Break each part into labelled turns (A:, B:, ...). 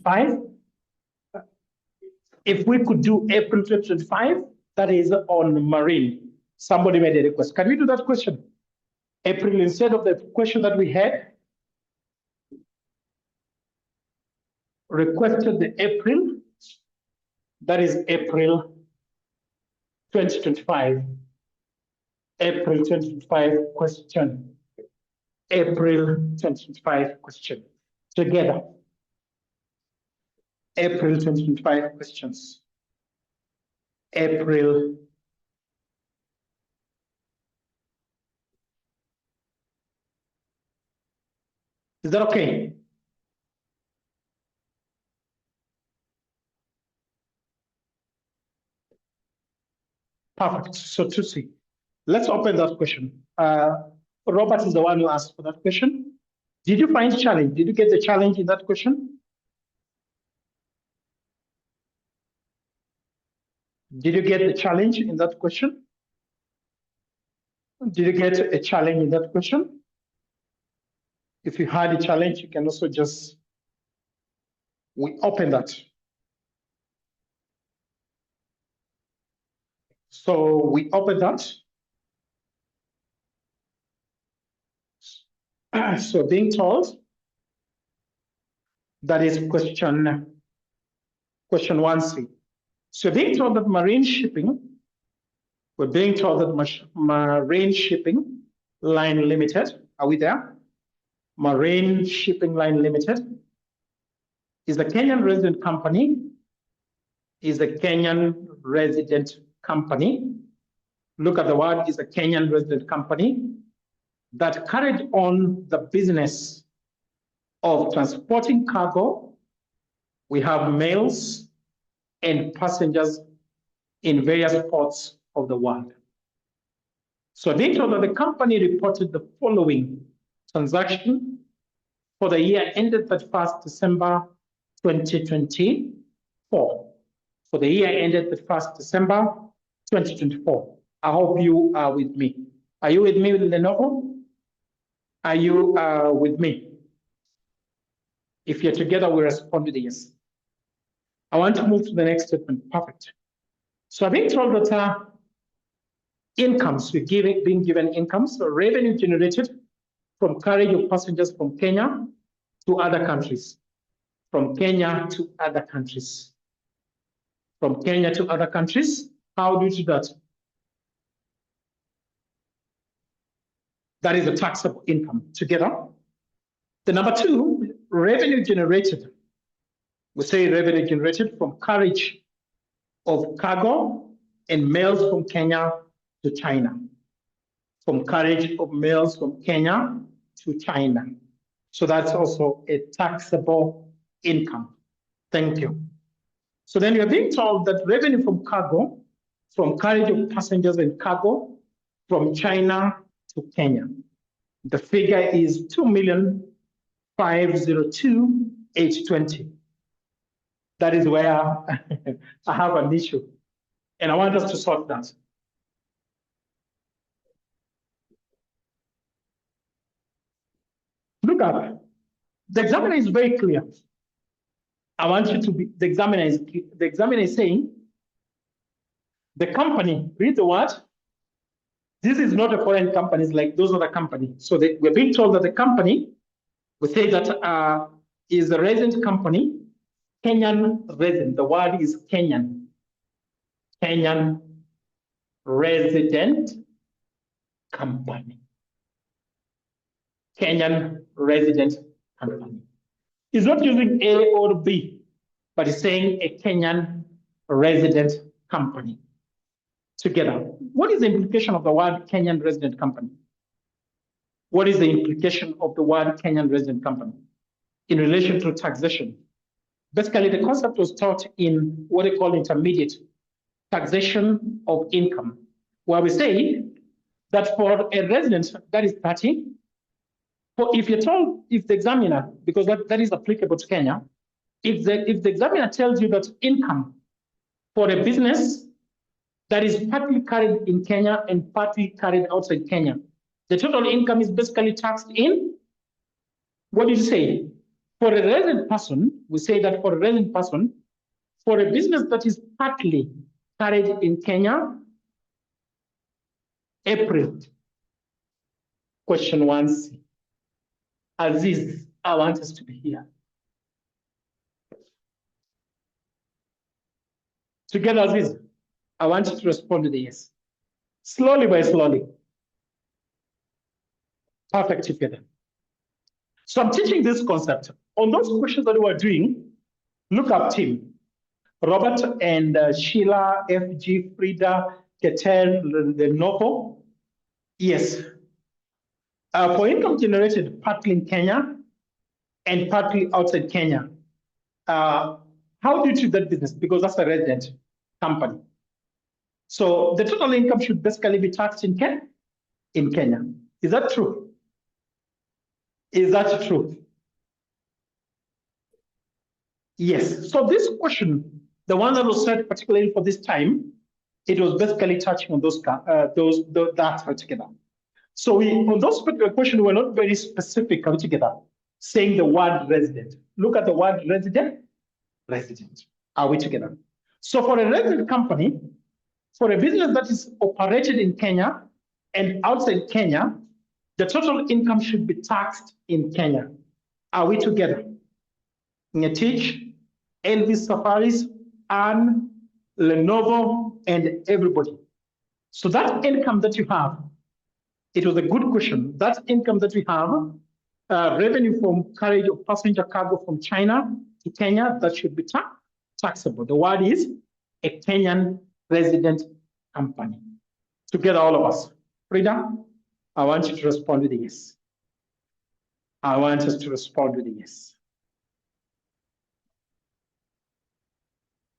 A: 2025. If we could do April 2025, that is on marine. Somebody made a request. Can we do that question? April instead of the question that we had? Requested the April, that is April 2025. April 2025 question. April 2025 question. Together. April 2025 questions. April. Is that okay? Perfect. So to see, let's open that question. Robert is the one who asked for that question. Did you find challenge? Did you get the challenge in that question? Did you get the challenge in that question? Did you get a challenge in that question? If you had a challenge, you can also just, we open that. So we open that. So being told, that is question 1C. So being told that marine shipping, we're being told that Marine Shipping Line Limited, are we there? Marine Shipping Line Limited is a Kenyan resident company, Look at the word, is a Kenyan resident company that carried on the business of transporting cargo. We have mails and passengers in various ports of the world. So being told that the company reported the following transaction for the year ended 31st December 2024. For the year ended 31st December 2024. I hope you are with me. Are you with me, Lenovo? Are you with me? If you're together, we respond with yes. I want to move to the next statement. Perfect. So I've been told that incomes, being given incomes, so revenue generated from carriage of passengers from Kenya to other countries. From Kenya to other countries. From Kenya to other countries. How do you do that? That is a taxable income together. The number 2, revenue generated. We say revenue generated from carriage of cargo and mails from Kenya to China. From carriage of mails from Kenya to China. So that's also a taxable income. Thank you. So then you're being told that revenue from cargo, from carriage of passengers and cargo from China to Kenya. The figure is 2,502,820. That is where I have an issue. And I want us to sort that. Look up. The examiner is very clear. I want you to be, the examiner is saying, the company, read the word. This is not a foreign company, it's like those other companies. So we're being told that the company, we say that is a resident company, Kenyan resident. The word is Kenyan. Kenyan resident company. Kenyan resident company. It's not using A or B, but it's saying a Kenyan resident company. Together. What is the implication of the word Kenyan resident company? What is the implication of the word Kenyan resident company in relation to taxation? Basically, the concept was taught in what they call intermediate taxation of income, where we say that for a resident, that is 30. If you're told, if the examiner, because that is applicable to Kenya, if the examiner tells you that income for a business that is partly carried in Kenya and partly carried outside Kenya, the total income is basically taxed in, what did you say? For a resident person, we say that for a resident person, for a business that is partly carried in Kenya, April, question 1C. Aziz, I want us to be here. Together, Aziz, I want you to respond to the yes. Slowly by slowly. Perfect together. So I'm teaching this concept. On those questions that we are doing, look up team. Robert and Sheila, FG, Frida, Ketel, Lenovo. Yes. For income generated partly in Kenya and partly outside Kenya, how do you treat that business? Because that's a resident company. So the total income should basically be taxed in Kenya. Is that true? Is that true? Yes. So this question, the one that was set particularly for this time, it was basically touching on that altogether. So on those particular questions, we're not very specific altogether, saying the word resident. Look at the word resident. Are we together? So for a resident company, for a business that is operated in Kenya and outside Kenya, the total income should be taxed in Kenya. Are we together? Ngetich, Elvis Safaris, Anne, Lenovo, and everybody. So that income that you have, it was a good question. That income that we have, revenue from carriage of passenger cargo from China to Kenya, that should be taxable. The word is a Kenyan resident company. Together, all of us. Frida, I want you to respond with a yes. I want us to respond with a yes.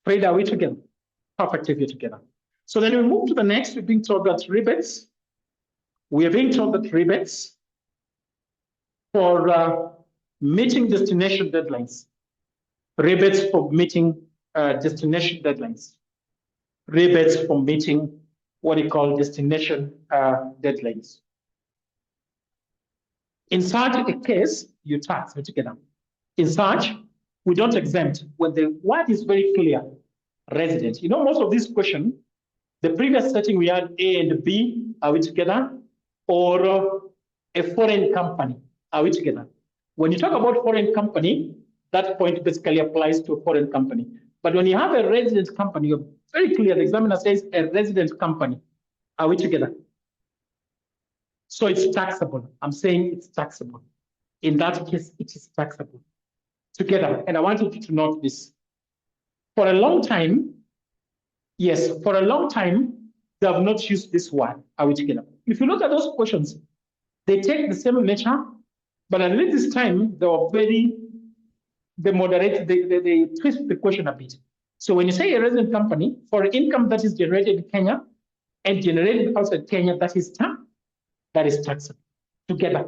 A: Frida, are we together? Perfect if you're together. So then we move to the next. We're being told that rebates. We are being told that rebates for meeting destination deadlines. Rebates for meeting destination deadlines. Rebates for meeting what you call destination deadlines. In such a case, you tax together. In such, we don't exempt when the word is very clear. Resident. You know, most of these questions, the previous setting we had A and B, are we together? Or a foreign company, are we together? When you talk about foreign company, that point basically applies to a foreign company. But when you have a resident company, you're very clear, the examiner says a resident company, are we together? So it's taxable. I'm saying it's taxable. In that case, it is taxable. Together, and I want you to note this. For a long time, yes, for a long time, they have not used this word, are we together? If you look at those questions, they take the same nature, but at least this time, they were they twist the question a bit. So when you say a resident company, for income that is generated in Kenya and generated outside Kenya, that is taxable. Together.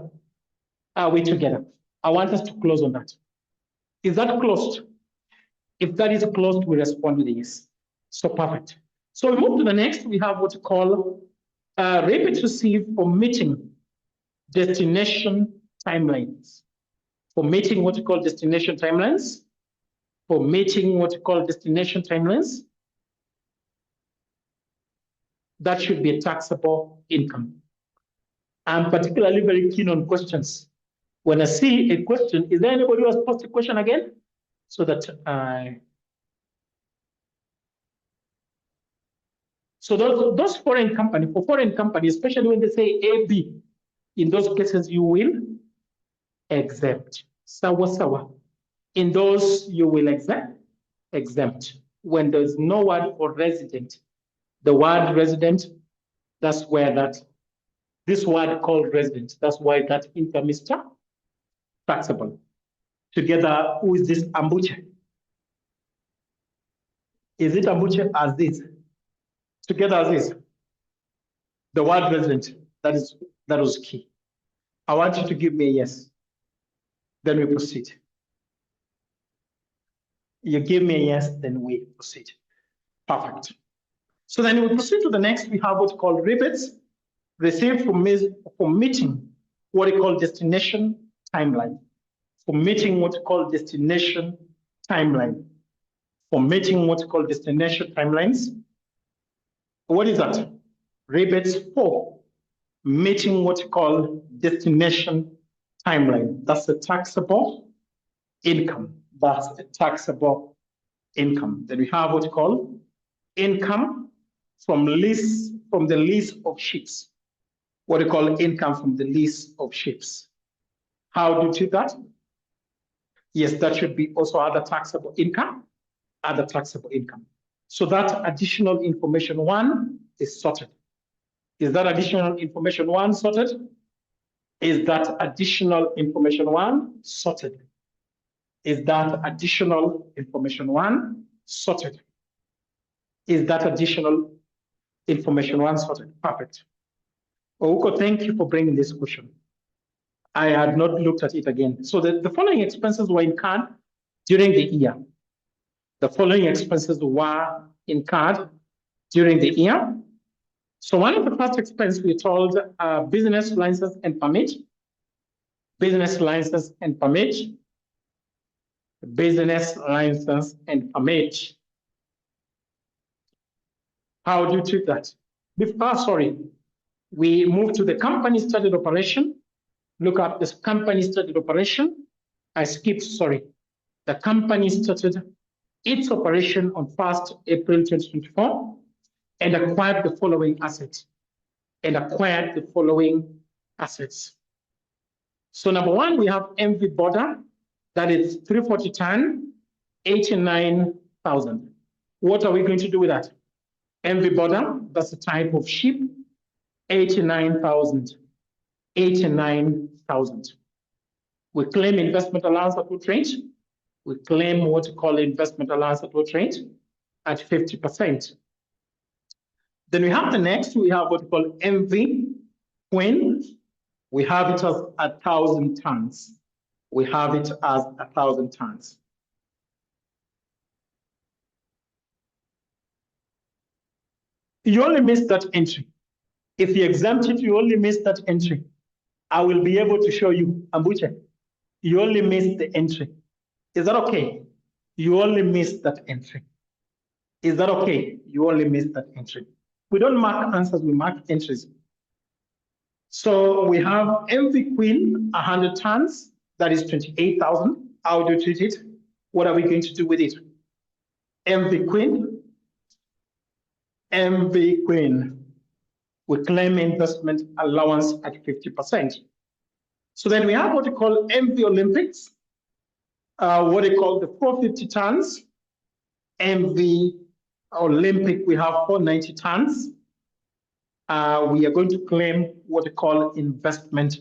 A: Are we together? I want us to close on that. Is that closed? If that is closed, we respond with yes. So perfect. So we move to the next. We have what we call rebates received for meeting destination timelines. For meeting what we call destination timelines. For meeting what we call destination timelines. That should be a taxable income. I'm particularly very keen on questions. When I see a question, is there anybody who has posed a question again? So that so those foreign companies, for foreign companies, especially when they say AB, in those cases you will exempt. Sawa. In those you will exempt. When there's no word for resident, the word resident, that's where this word called resident, that's why that income is taxable. Together, who is this Ambuche? Is it Ambuche as this? Together as this. The word resident, that was key. I want you to give me a yes. Then we proceed. You give me a yes, then we proceed. Perfect. So then we proceed to the next. We have what's called rebates received for meeting what we call destination timeline. for meeting what we call destination timeline. For meeting what we call destination timelines. What is that? Rebates for meeting what we call destination timeline. That's a taxable income. That's a taxable income. Then we have what we call income from the lease of ships. What we call income from the lease of ships. How do you treat that? Yes, that should be also other taxable income. Other taxable income. So that additional information one is sorted. Is that additional information one sorted? Is that additional information one sorted? Is that additional information one sorted? Is that additional information one sorted? Perfect. Ouko, thank you for bringing this question. I had not looked at it again. So the following expenses were incurred during the year. The following expenses were incurred during the year. So one of the first expenses we told business license and permit. Business license and permit. Business license and permit. How do you treat that? We move to the company started operation. Look at this company started operation. I skipped, sorry. The company started its operation on 1st April 2024 and acquired the following assets. So number one, we have MV border, that is 340 ton, 89,000. What are we going to do with that? MV border, that's the type of ship, 89,000. 89,000. We claim investment allowance at what rate? We claim what we call investment allowance at what rate? At 50%. Then we have the next, we have what we call MV Queen. We have it as 1,000 tons. We have it as 1,000 tons. You only missed that entry. If you exempt it, you only missed that entry. I will be able to show you, Ambuche. You only missed the entry. Is that okay? You only missed that entry. Is that okay? You only missed that entry. We don't mark answers, we mark entries. So we have MV Queen, 100 tons, that is 28,000. How do you treat it? What are we going to do with it? MV Queen. MV Queen. We claim investment allowance at 50%. So then we have what we call MV Olympics, what they call the 450 tons. MV Olympic, we have 490 tons. We are going to claim what we call investment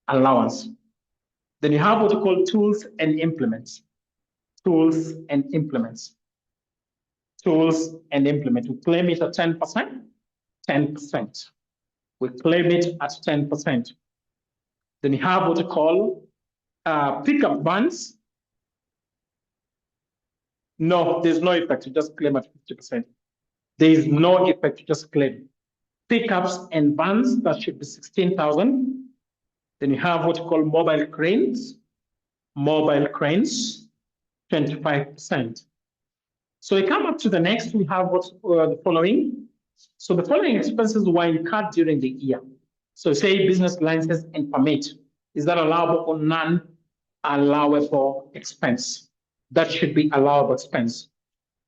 A: allowance. Then you have what we call tools and implements. Tools and implements. Tools and implements. We claim it at 10%. 10%. We claim it at 10%. Then you have what we call pickup vans. No, there's no effect. You just claim at 50%. There is no effect. You just claim. Pickups and vans, that should be 16,000. Then you have what you call mobile cranes. Mobile cranes, 25%. So we come up to the next, we have what's the following. So the following expenses were incurred during the year. So say business license and permit. Is that allowable or non-allowable expense? That should be allowable expense.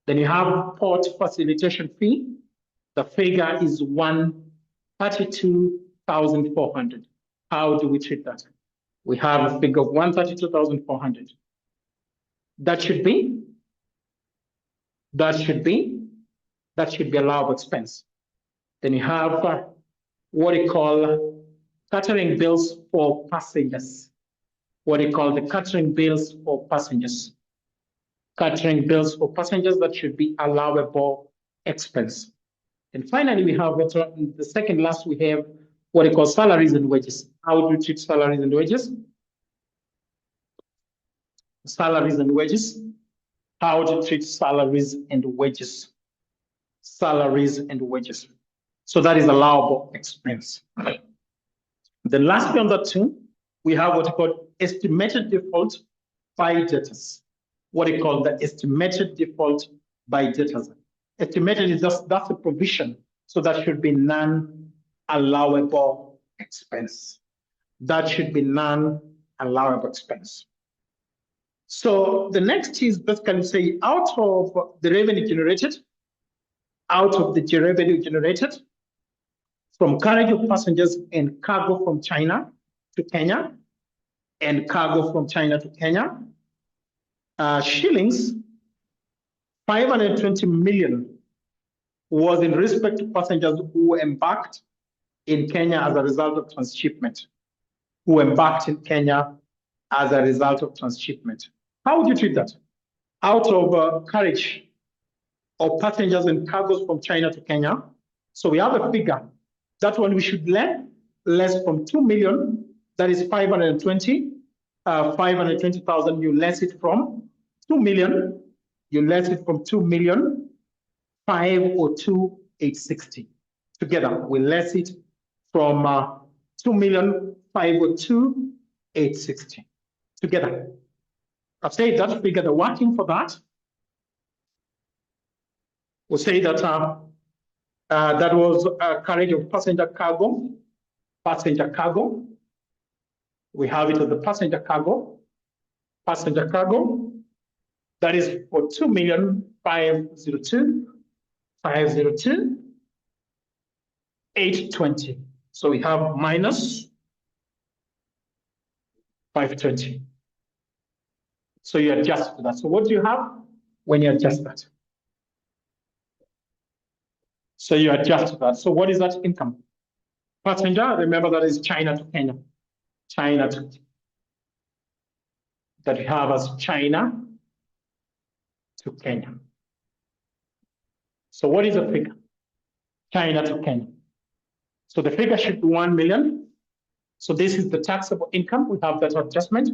A: Then you have port facilitation fee. The figure is 132,400. How do we treat that? We have a figure of 132,400. That should be allowable expense. Then you have what you call catering bills for passengers. What you call the catering bills for passengers. Catering bills for passengers, that should be allowable expense. And finally, we have the second last, we have what you call salaries and wages. How do you treat salaries and wages? Salaries and wages. How do you treat salaries and wages? Salaries and wages. So that is allowable expense. The last one on that too, we have what you call estimated default by debtors. What they call the estimated default by debtors. Estimated is that's a provision, so that should be non-allowable expense. That should be non-allowable expense. So the next is basically say out of the revenue generated, from carriage of passengers and cargo from China to Kenya, and cargo from China to Kenya, shillings 520 million was in respect to passengers who embarked in Kenya as a result of transshipment. How would you treat that? Out of carriage of passengers and cargoes from China to Kenya. So we have a figure. That one we should less from 2 million, that is 520,000, you less it from 2 million, 502,860. Together, we less it from 2,502,860. Together. I've said that figure, the working for that. We'll say that that was a carriage of passenger cargo. We have it as the passenger cargo. That is for 2,502,820. So we have minus 520. So you adjust to that. So what do you have when you adjust that? So you adjust to that. So what is that income? Passenger, remember that is China to Kenya. That we have as China to Kenya. So what is the figure? China to Kenya. So the figure should be 1 million. So this is the taxable income. We have that adjustment.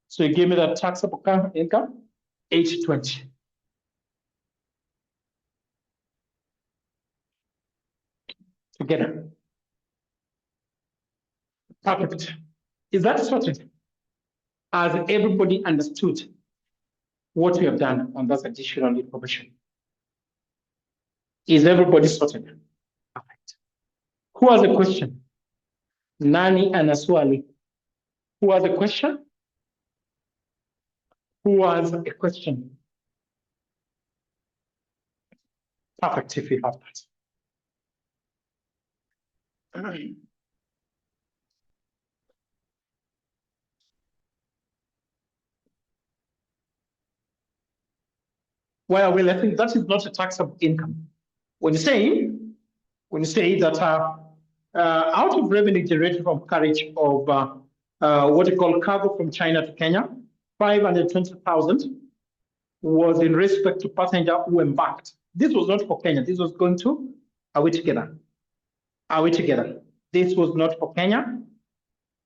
A: So you give me that taxable income, 820. Together. Perfect. Is that sorted? Has everybody understood what we have done on that additional information? Is everybody sorted? Perfect. Who has a question? Nani Anaswali. Who has a question? Who has a question? Perfect, if you have that. Well, I think that is not a taxable income. When you say that out of revenue generated from carriage of what you call cargo from China to Kenya, 520,000 was in respect to passenger who embarked. This was not for Kenya. This was going to, are we together? This was not for Kenya.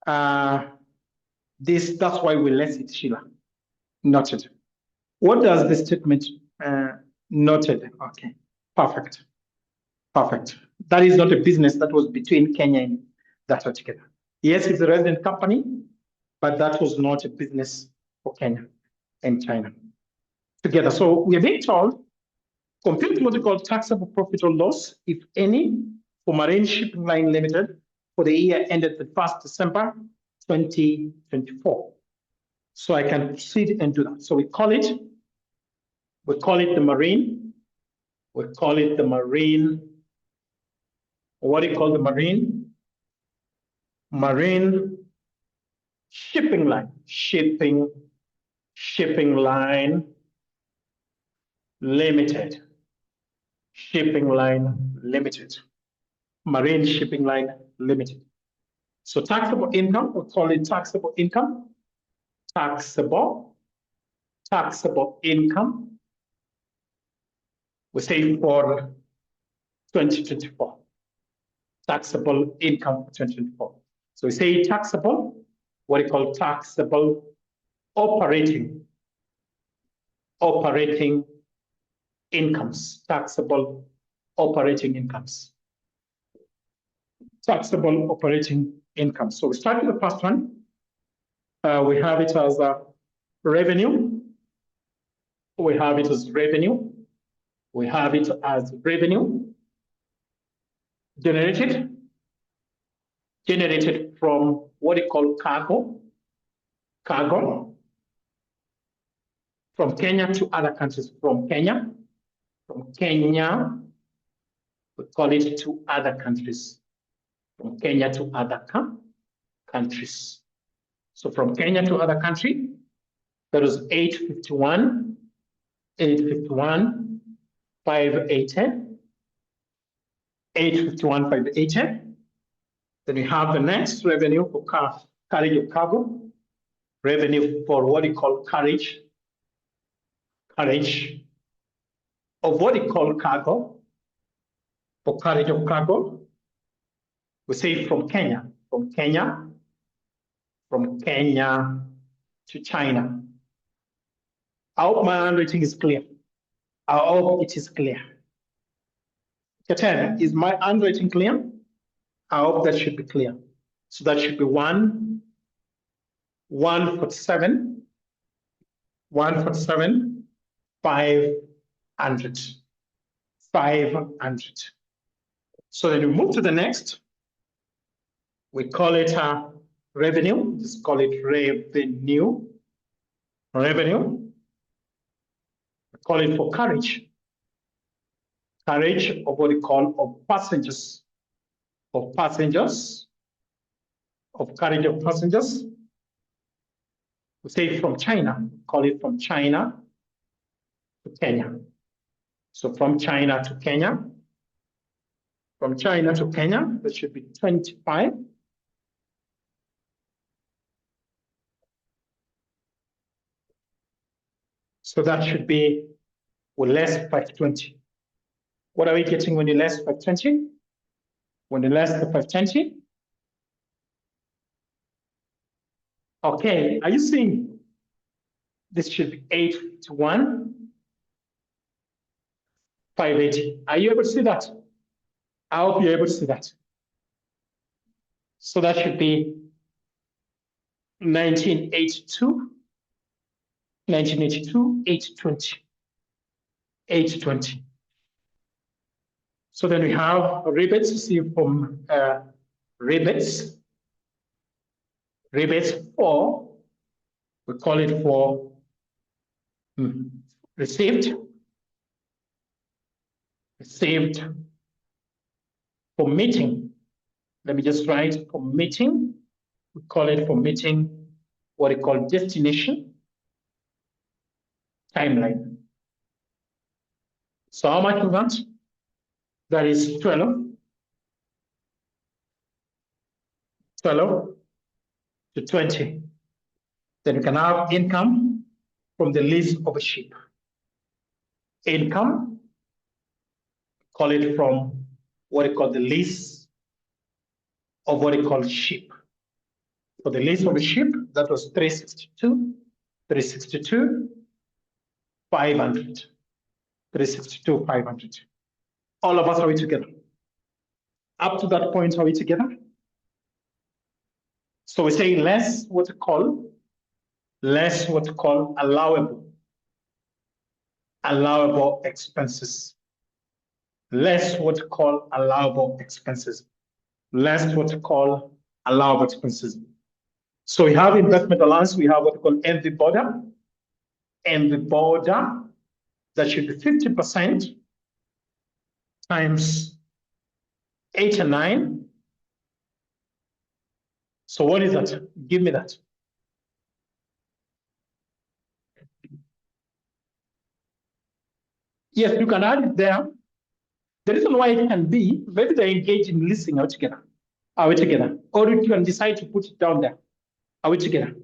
A: That's why we less it, Sheila. Noted. What does the statement noted? Okay, perfect. That is not a business that was between Kenya and that together. Yes, it's a resident company, but that was not a business for Kenya and China together. So we are being told, compute what we call taxable profit or loss, if any, for Marine Shipping Line Limited for the year ended the 1st December 2024. So I can proceed and do that. So we call it the marine. What do you call the marine? Marine shipping line. Shipping line limited. Marine shipping line limited. So taxable income, we call it taxable income. Taxable income. We say for 2024. Taxable income for 2024. So we say taxable, what we call taxable operating incomes. Taxable operating incomes. So we start with the first one. We have it as revenue. We have it as revenue. We have it as revenue generated from what we call cargo from Kenya to other countries. From Kenya, we call it to other countries. From Kenya to other countries. So from Kenya to other country, that was 851, 580, 851, 580. Then we have the next revenue for carriage of cargo, revenue for what we call carriage of what we call cargo, for carriage of cargo. We say from Kenya to China. I hope my handwriting is clear. I hope it is clear. Katana, is my handwriting clear? I hope that should be clear. So that should be 147, 500. So then we move to the next. We call it revenue. Just call it revenue. We call it for carriage of what we call of passengers. Of carriage of passengers. We say from China, call it from China to Kenya. So from China to Kenya, that should be 25. So that should be less 520. What are we getting when you less 520? When you less the 520? Okay, are you seeing? This should be 851, 580. Are you able to see that? I hope you're able to see that. So that should be 1982, 820. So then we have rebates received from rebates for, we call it for received for meeting. Let me just write for meeting. We call it for meeting what we call destination timeline. So how much is that? That is 12 to 20. Then you can have income from the lease of a ship. Income, call it from what we call the lease of what we call ship. For the lease of a ship, that was 362, 500. 362, 500. All of us, are we together? Up to that point, are we together? So we say less what we call allowable expenses. Less what we call allowable expenses. So we have investment allowance, we have what we call envy border. That should be 50% times 89. So what is that? Give me that. Yes, you can add it there. The reason why it can be, maybe they engage in listening altogether. Are we together? Or you can decide to put it down there. Are we together?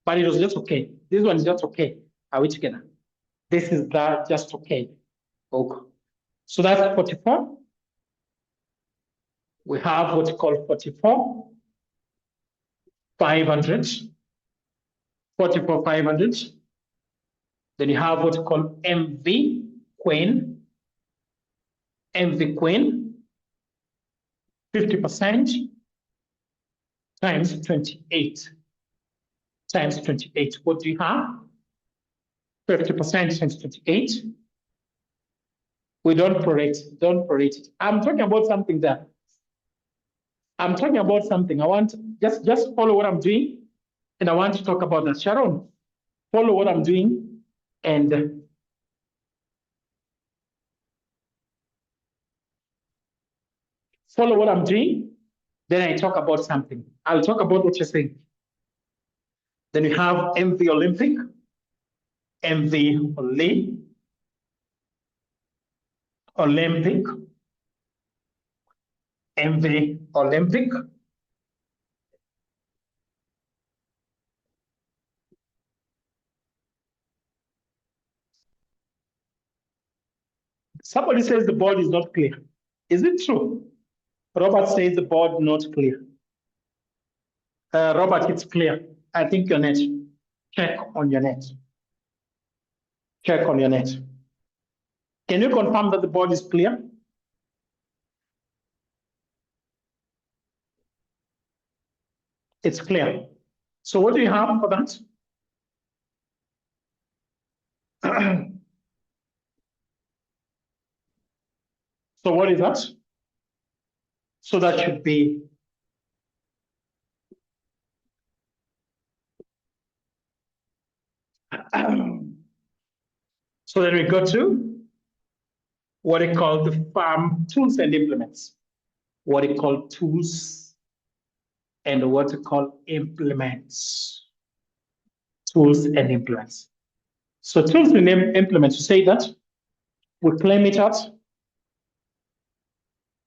A: But it was just okay. This one is just okay. Are we together? This is that just okay. Okay. So that's 44. We have what you call 44, 500. 44, 500. Then you have what you call MV Queen. 50% times 28. What do you have? 50% times 28. We don't prorate it. I'm talking about something there. I'm talking about something. I want just follow what I'm doing, and I want to talk about that. Sharon, follow what I'm doing, and follow what I'm doing. Then I talk about something. I'll talk about what you're saying. Then you have MV Olympic, MV Olympic, MV Olympic. Somebody says the board is not clear. Is it true? Robert says the board not clear. Robert, it's clear. I think your net. Check on your net. Check on your net. Can you confirm that the board is clear? It's clear. So what do you have for that? So what is that? So that should be so then we go to what I call the farm tools and implements. What I call tools and what I call implements. Tools and implements. So tools and implements, you say that we claim it at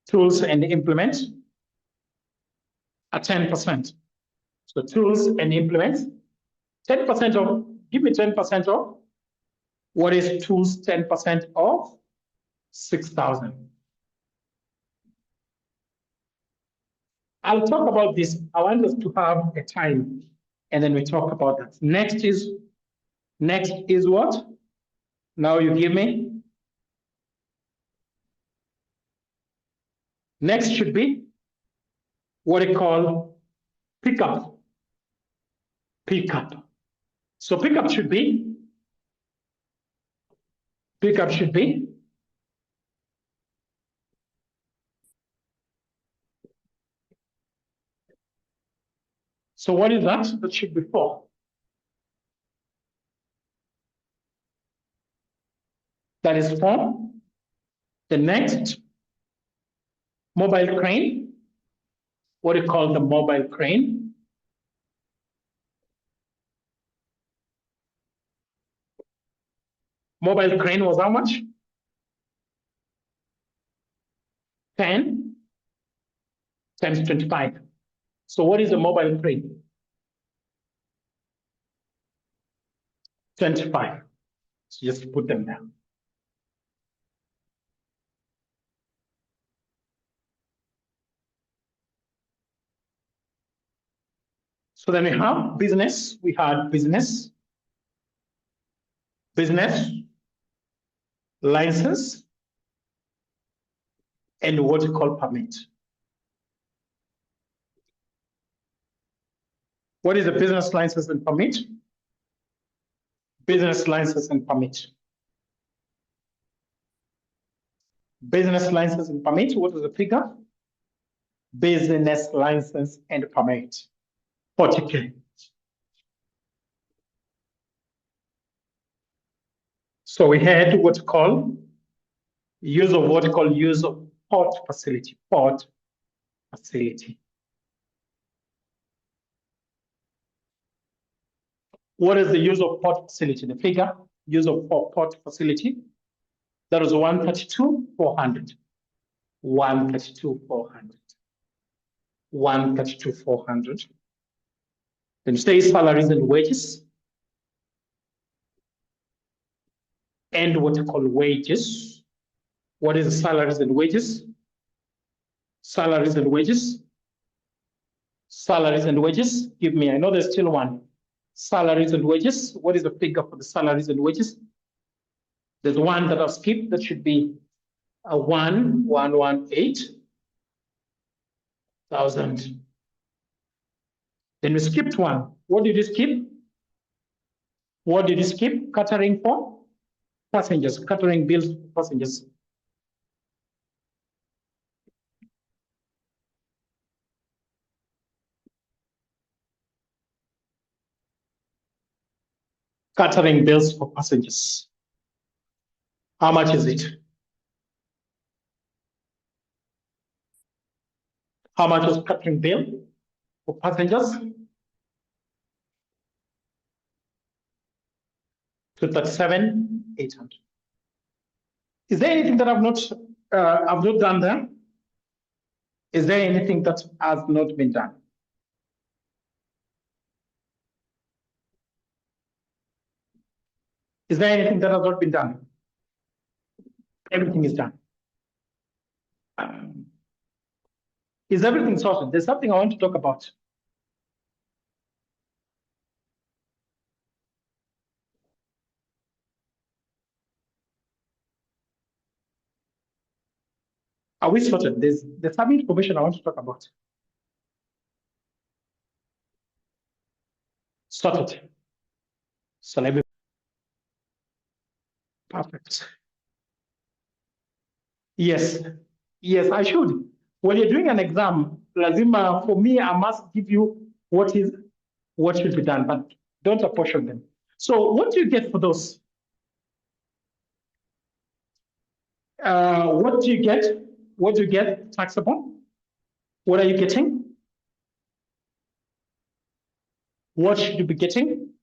A: tools and implements at 10%. So tools and implements, 10% of, give me 10% of, what is tools 10% of? 6,000. I'll talk about this. I want us to have a time and then we talk about that. Next is what? Now you give me. Next should be what I call pickup. Pickup. So pickup should be so what is that? That should be 4. That is 4. The next, mobile crane. What do you call the mobile crane? Mobile crane was how much? 10 times 25. So what is a mobile crane? 25. So just put them down. So then we have business. We had business, license, and what you call permit. What is a business license and permit? Business license and permit. Business license and permit, what is the figure? Business license and permit, 40K. So we had what we call use of port facility, What is the use of port facility? The figure, use of port facility, that was 132,400. 132,400. 132,400. Then you say salaries and wages. And what you call wages. What is salaries and wages? Salaries and wages. Salaries and wages. Give me, I know there's still one. Salaries and wages. What is the figure for the salaries and wages? There's one that I've skipped. That should be a 118,000. Then we skipped one. What did you skip? What did you skip? Catering for passengers, catering bills for passengers. Catering bills for passengers. How much is it? How much was catering bill for passengers? To 37,800. Is there anything that I've not done there? Is there anything that has not been done? Is there anything that has not been done? Everything is done. Is everything sorted? There's something I want to talk about. Are we sorted? There's some information I want to talk about. Sorted. So let me. Perfect. Yes. Yes, I should. When you're doing an exam, lazima, for me, I must give you what should be done, but don't apportion them. So what do you get for those? What do you get? What do you get taxable? What are you getting? What should you be getting?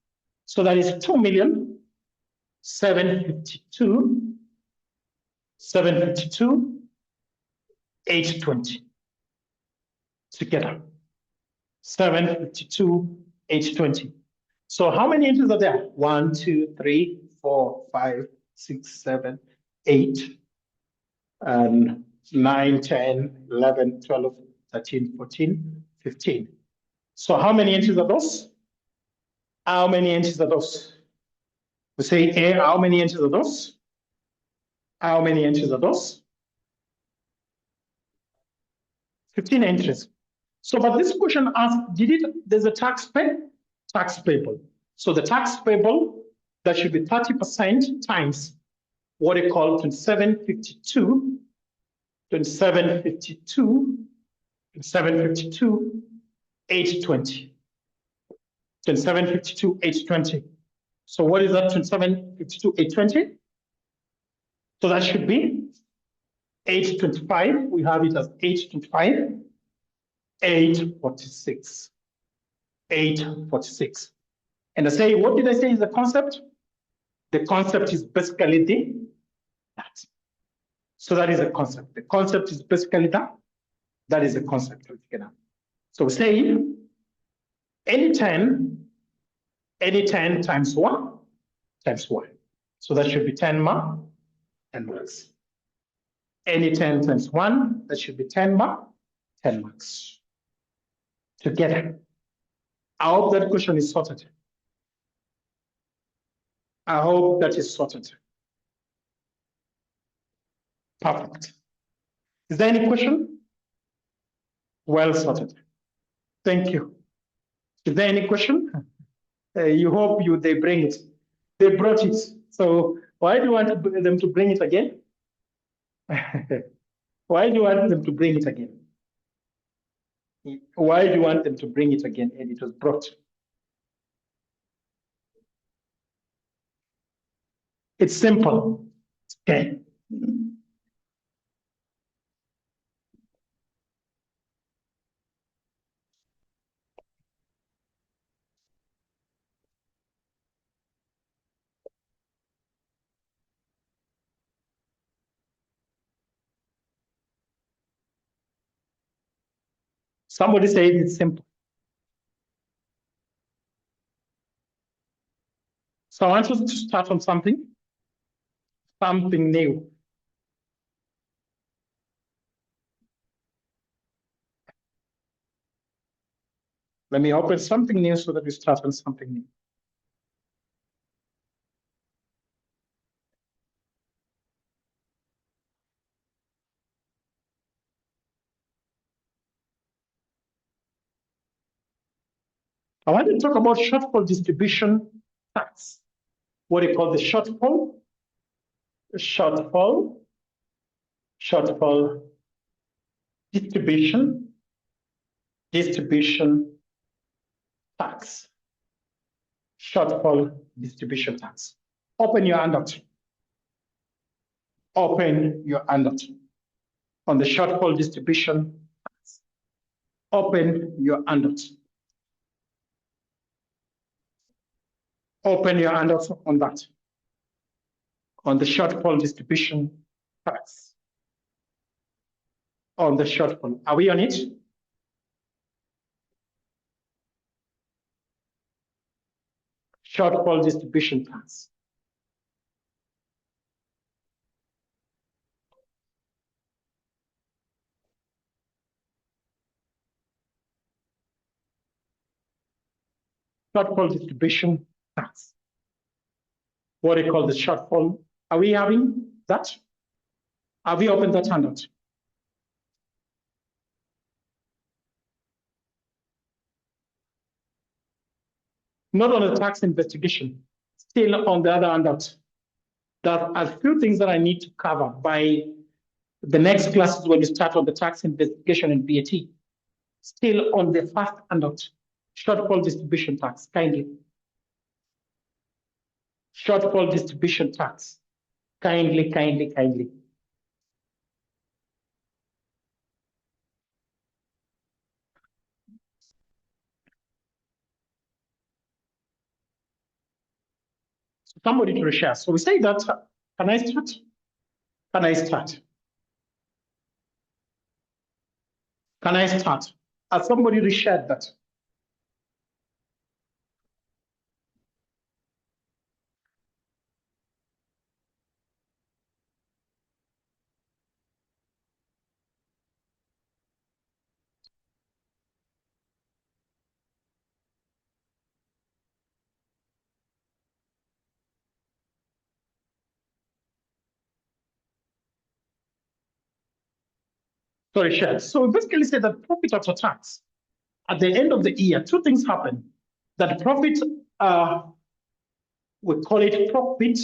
A: So that is 2,752,820 together. 752,820. So how many entries are there? 1, 2, 3, 4, 5, 6, 7, 8, 9, 10, 11, 12, 13, 14, 15. So how many entries are those? How many entries are those? We say A, how many entries are those? How many entries are those? 15 entries. So, but this question asks, there's a tax payable. So the tax payable, that should be 30% times what they call 2752, 820. 820. So what is that 820? So that should be 825. We have it as 825, 846. 846. And I say, what did I say is the concept? The concept is basically that. So that is a concept. The concept is basically that. That is the concept altogether. So we say any 10 times 1 times 1. So that should be 10 marks. Any 10 times 1, that should be 10 marks. 10 marks. Together. I hope that question is sorted. I hope that is sorted. Perfect. Is there any question? Well sorted. Thank you. Is there any question? You hope they bring it. They brought it. So why do you want them to bring it again? Why do you want them to bring it again? Why do you want them to bring it again? And it was brought. It's simple. Okay. Somebody said it's simple. So I want us to start on something new. Let me open something new so that we start on something new. I want to talk about shortfall distribution tax. what you call the shortfall distribution tax. Shortfall distribution tax. Open your handout. Open your handout on the shortfall distribution tax. Open your handout. Open your handout on that. On the shortfall distribution tax. On the shortfall. Are we on it? Shortfall distribution tax. Shortfall distribution tax. What do you call the shortfall? Are we having that? Have we opened that handout? Not on the tax investigation, still on the other handout. There are a few things that I need to cover by the next classes when we start on the tax investigation and VAT. Still on the first handout, shortfall distribution tax, kindly. Shortfall distribution tax, kindly. So somebody to share. So we say that, can I start? Can I start? Can I start? Has somebody reshared that? Sorry, shared. So we basically say that profit after tax, at the end of the year, two things happen. That profit, we call it profit,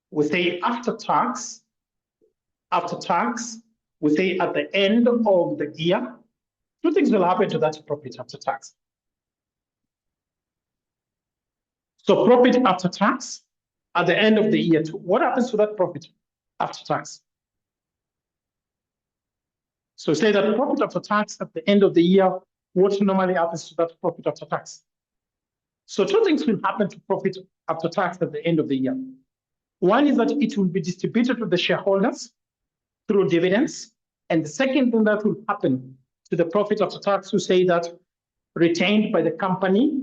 A: we say after tax, we say at the end of the year, two things will happen to that profit after tax. So profit after tax, at the end of the year, what happens to that profit after tax? So say that profit after tax at the end of the year, what normally happens to that profit after tax? So two things will happen to profit after tax at the end of the year. One is that it will be distributed to the shareholders through dividends. And the second thing that will happen to the profit after tax, we say that retained by the company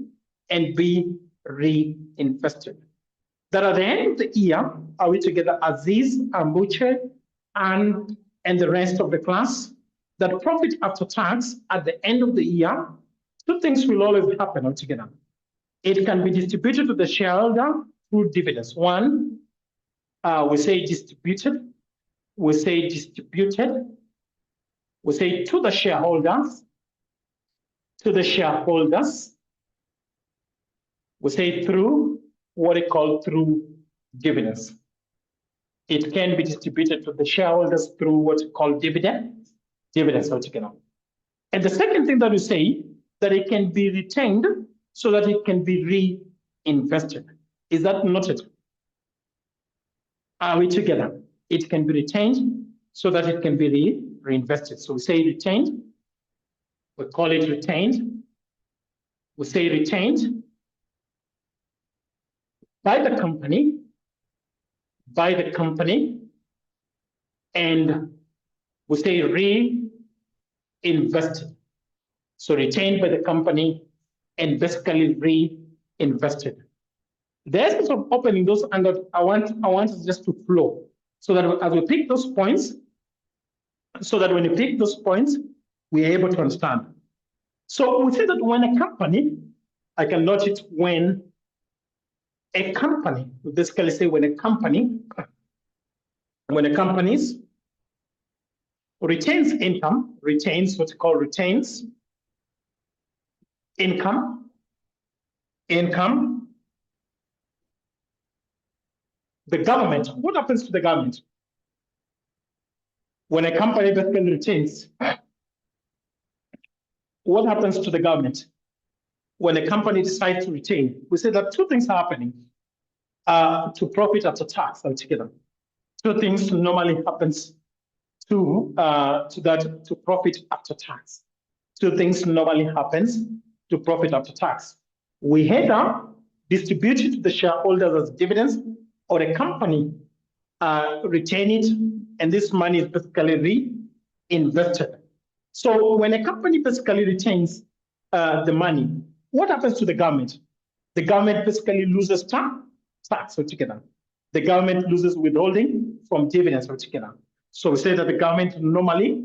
A: and be reinvested. That at the end of the year, are we together, Aziz, Ambuche, and the rest of the class, that profit after tax at the end of the year, two things will always happen altogether. It can be distributed to the shareholder through dividends. One, we say distributed, we say to the shareholders, we say through what we call through dividends. It can be distributed to the shareholders through what we call dividends altogether. And the second thing that we say, that it can be retained so that it can be reinvested. Is that noted? Are we together? It can be retained so that it can be reinvested. So we say retained, we call it retained. We say retained by the company, and we say reinvested. So retained by the company and basically reinvested. The essence of opening those, and I want it just to flow, so that as we pick those points, so that when you pick those points, we are able to understand. So we say that when a company, I can note it when a company, we basically say when a company retains income, retains what we call retains income The government, what happens to the government? When a company basically retains, what happens to the government? When a company decides to retain, we say that two things are happening to profit after tax altogether. Two things normally happens to profit after tax. Two things normally happens to profit after tax. We either distribute it to the shareholders as dividends, or a company retain it, and this money is basically reinvested. So when a company basically retains the money, what happens to the government? The government basically loses tax altogether. The government loses withholding from dividends altogether. So we say that the government loses.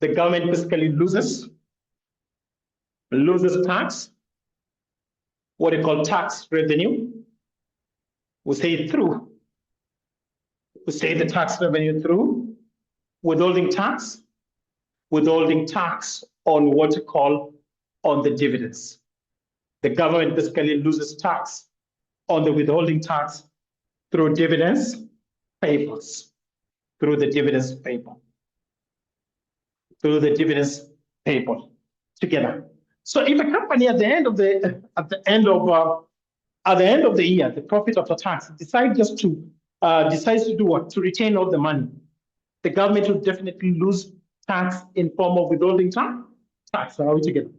A: The government basically loses tax, what they call tax revenue. We say the tax revenue through withholding tax on what you call on the dividends. The government basically loses tax on the withholding tax through dividends payable. Through the dividends payable together. So if a company at the end of the year, the profit after tax decides to do what? To retain all the money, the government will definitely lose tax in form of withholding tax. Are we together?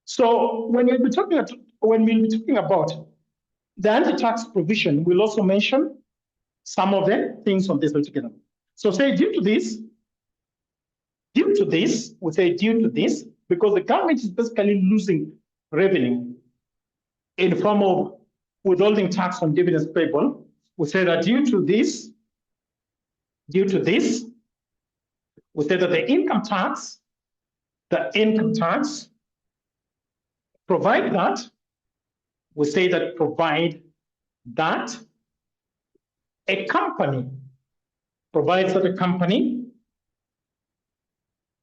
A: So when we'll be talking about the anti-tax provision, we'll also mention some of the things on this altogether. So say due to this, because the government is basically losing revenue in form of withholding tax on dividends payable, we say that due to this, we say that the income tax provide that a company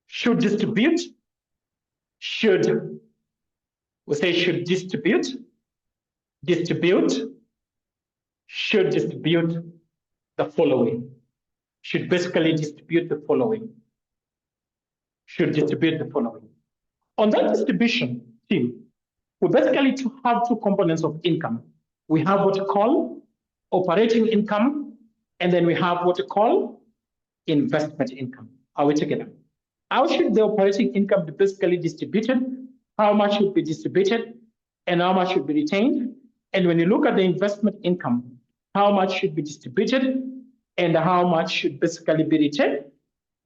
A: should distribute the following. Should basically distribute the following. On that distribution team, we basically have two components of income. We have what we call operating income, and then we have what we call investment income. Are we together? How should the operating income be basically distributed? How much should be distributed, and how much should be retained? And when you look at the investment income, how much should be distributed, and how much should basically be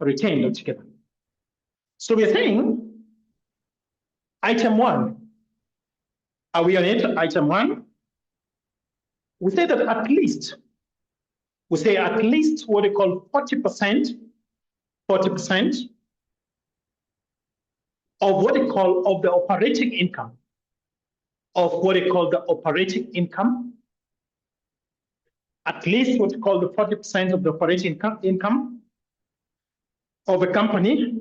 A: retained altogether? So we're saying item one. Are we on it? Item one. We say that at least what they call 40% of what they call of the operating income, at least what we call the 40% of the operating income of a company,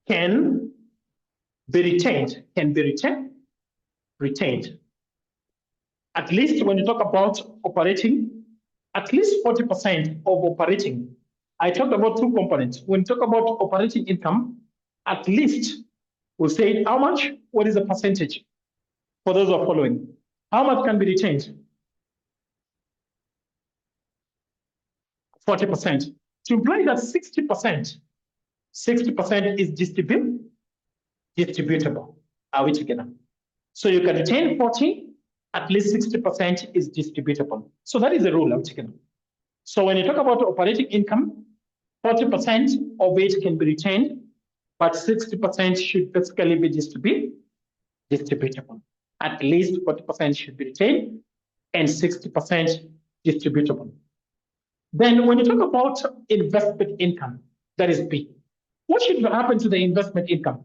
A: can be retained. At least when you talk about operating, at least 40% of operating. I talked about two components. When you talk about operating income, at least we'll say how much, what is the percentage for those who are following? How much can be retained? 40%. To imply that 60% is distributable. Are we together? So you can retain 40, at least 60% is distributable. So that is the rule altogether. So when you talk about operating income, 40% of it can be retained, but 60% should basically be distributable. At least 40% should be retained and 60% distributable. Then when you talk about investment income, that is B. What should happen to the investment income?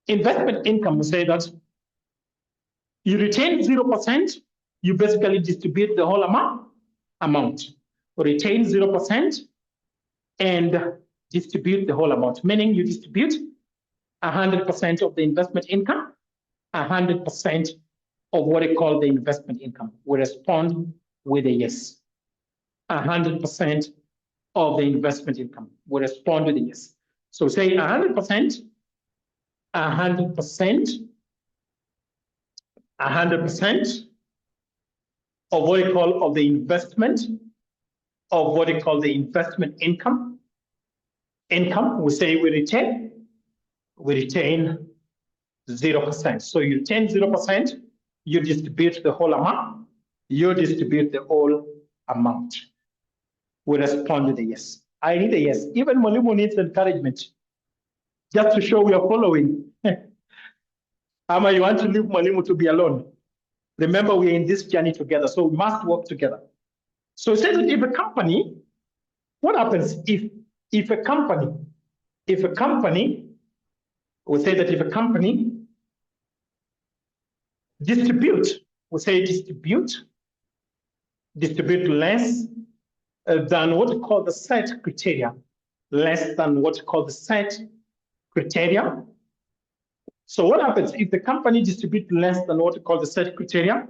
A: Investment income, we say that you retain 0%, you basically distribute the whole amount. Retain 0% and distribute the whole amount, meaning you distribute 100% of the investment income, 100% of what I call the investment income. We respond with a yes. 100% of the investment income. We respond with a yes. So say 100%, 100%, 100% of what I call of the investment, of what I call the investment income. We say we retain 0%. So you retain 0%, you distribute the whole amount, you distribute the whole amount. We respond with a yes. I need a yes. Even Mwalimu needs encouragement, just to show we are following. Ama, you want to leave Mwalimu to be alone? Remember, we are in this journey together, so we must work together. So it says that if a company, what happens if a company, we say that if a company distribute less than what we call the set criteria, less than what we call the set criteria. So what happens if the company distributes less than what we call the set criteria?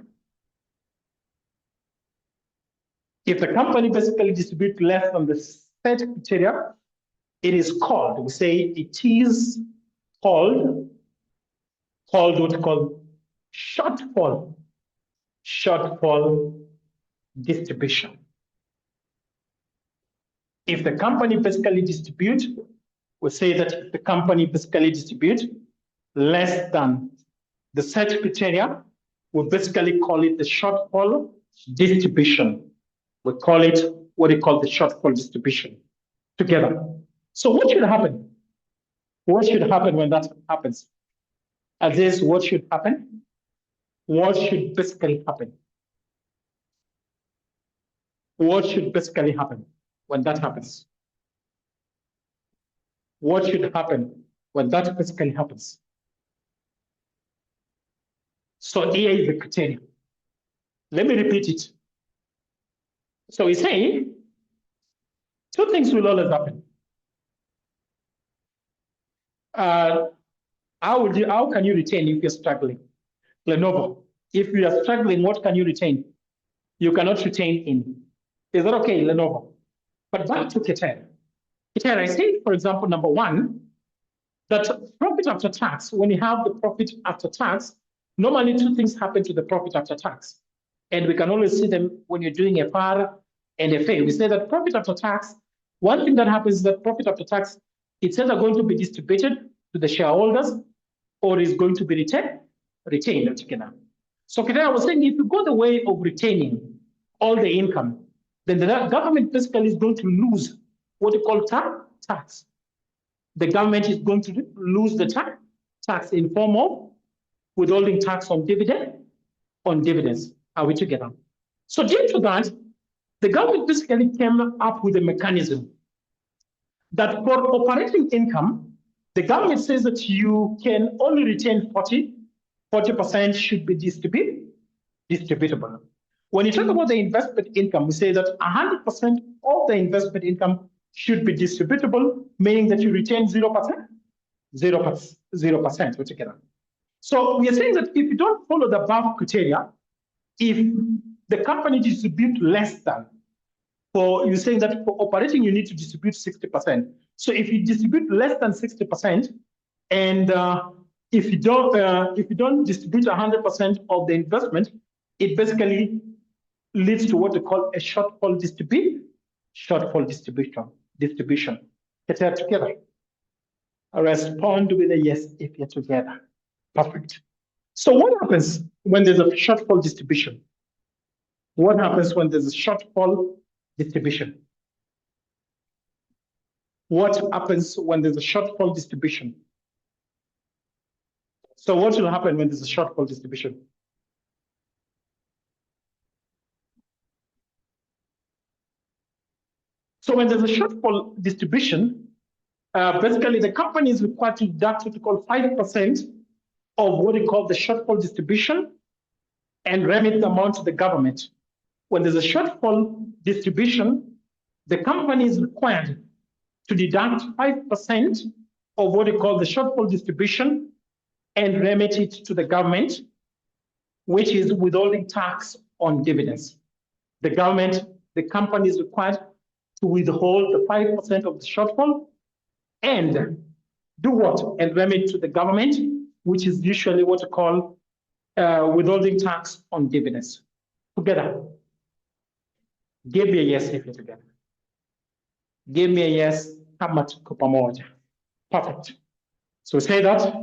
A: If the company basically distributes less than the set criteria, it is called, we say it is called what we call shortfall distribution. If the company basically distributes, we say that if the company basically distributes less than the set criteria, we basically call it the shortfall distribution. We call it what we call the shortfall distribution together. So what should happen? What should happen when that happens? At this, what should happen? What should basically happen? What should basically happen when that happens? What should happen when that basically happens? So here is the criteria. Let me repeat it. So we say two things will always happen. How can you retain if you're struggling? Lenovo, if you are struggling, what can you retain? You cannot retain in. Is that okay, Lenovo? But back to Keter. Keter, I say, for example, number one, that profit after tax, when you have the profit after tax, normally two things happen to the profit after tax. And we can always see them when you're doing a FAR and a FA. We say that profit after tax, one thing that happens is that profit after tax, it's either going to be distributed to the shareholders or is going to be retained. So I was saying, if you go the way of retaining all the income, then the government basically is going to lose what you call tax. The government is going to lose the tax in form of withholding tax on dividends. Are we together? So due to that, the government basically came up with a mechanism that for operating income, the government says that you can only retain 40% should be distributable. When you talk about the investment income, we say that 100% of the investment income should be distributable, meaning that you retain 0%, 0% altogether. So we are saying that if you don't follow the above criteria, if the company distributes less than, you're saying that for operating, you need to distribute 60%. So if you distribute less than 60%, and if you don't distribute 100% of the investment, it basically leads to what they call a shortfall distribution. Together. Respond with a yes if you're together. Perfect. So what happens when there's a shortfall distribution? What happens when there's a shortfall distribution? What happens when there's a shortfall distribution? So what will happen when there's a shortfall distribution? So when there's a shortfall distribution, basically the company is required to deduct what we call 5% of what we call the shortfall distribution and remit the amount to the government. When there's a shortfall distribution, the company is required to deduct 5% of what they call the shortfall distribution and remit it to the government, which is withholding tax on dividends. The company is required to withhold the 5% of the shortfall and do what? And remit to the government, which is usually what we call withholding tax on dividends. Together. Give me a yes if you're together. Give me a yes, kama tuko pamoja. Perfect. So say that.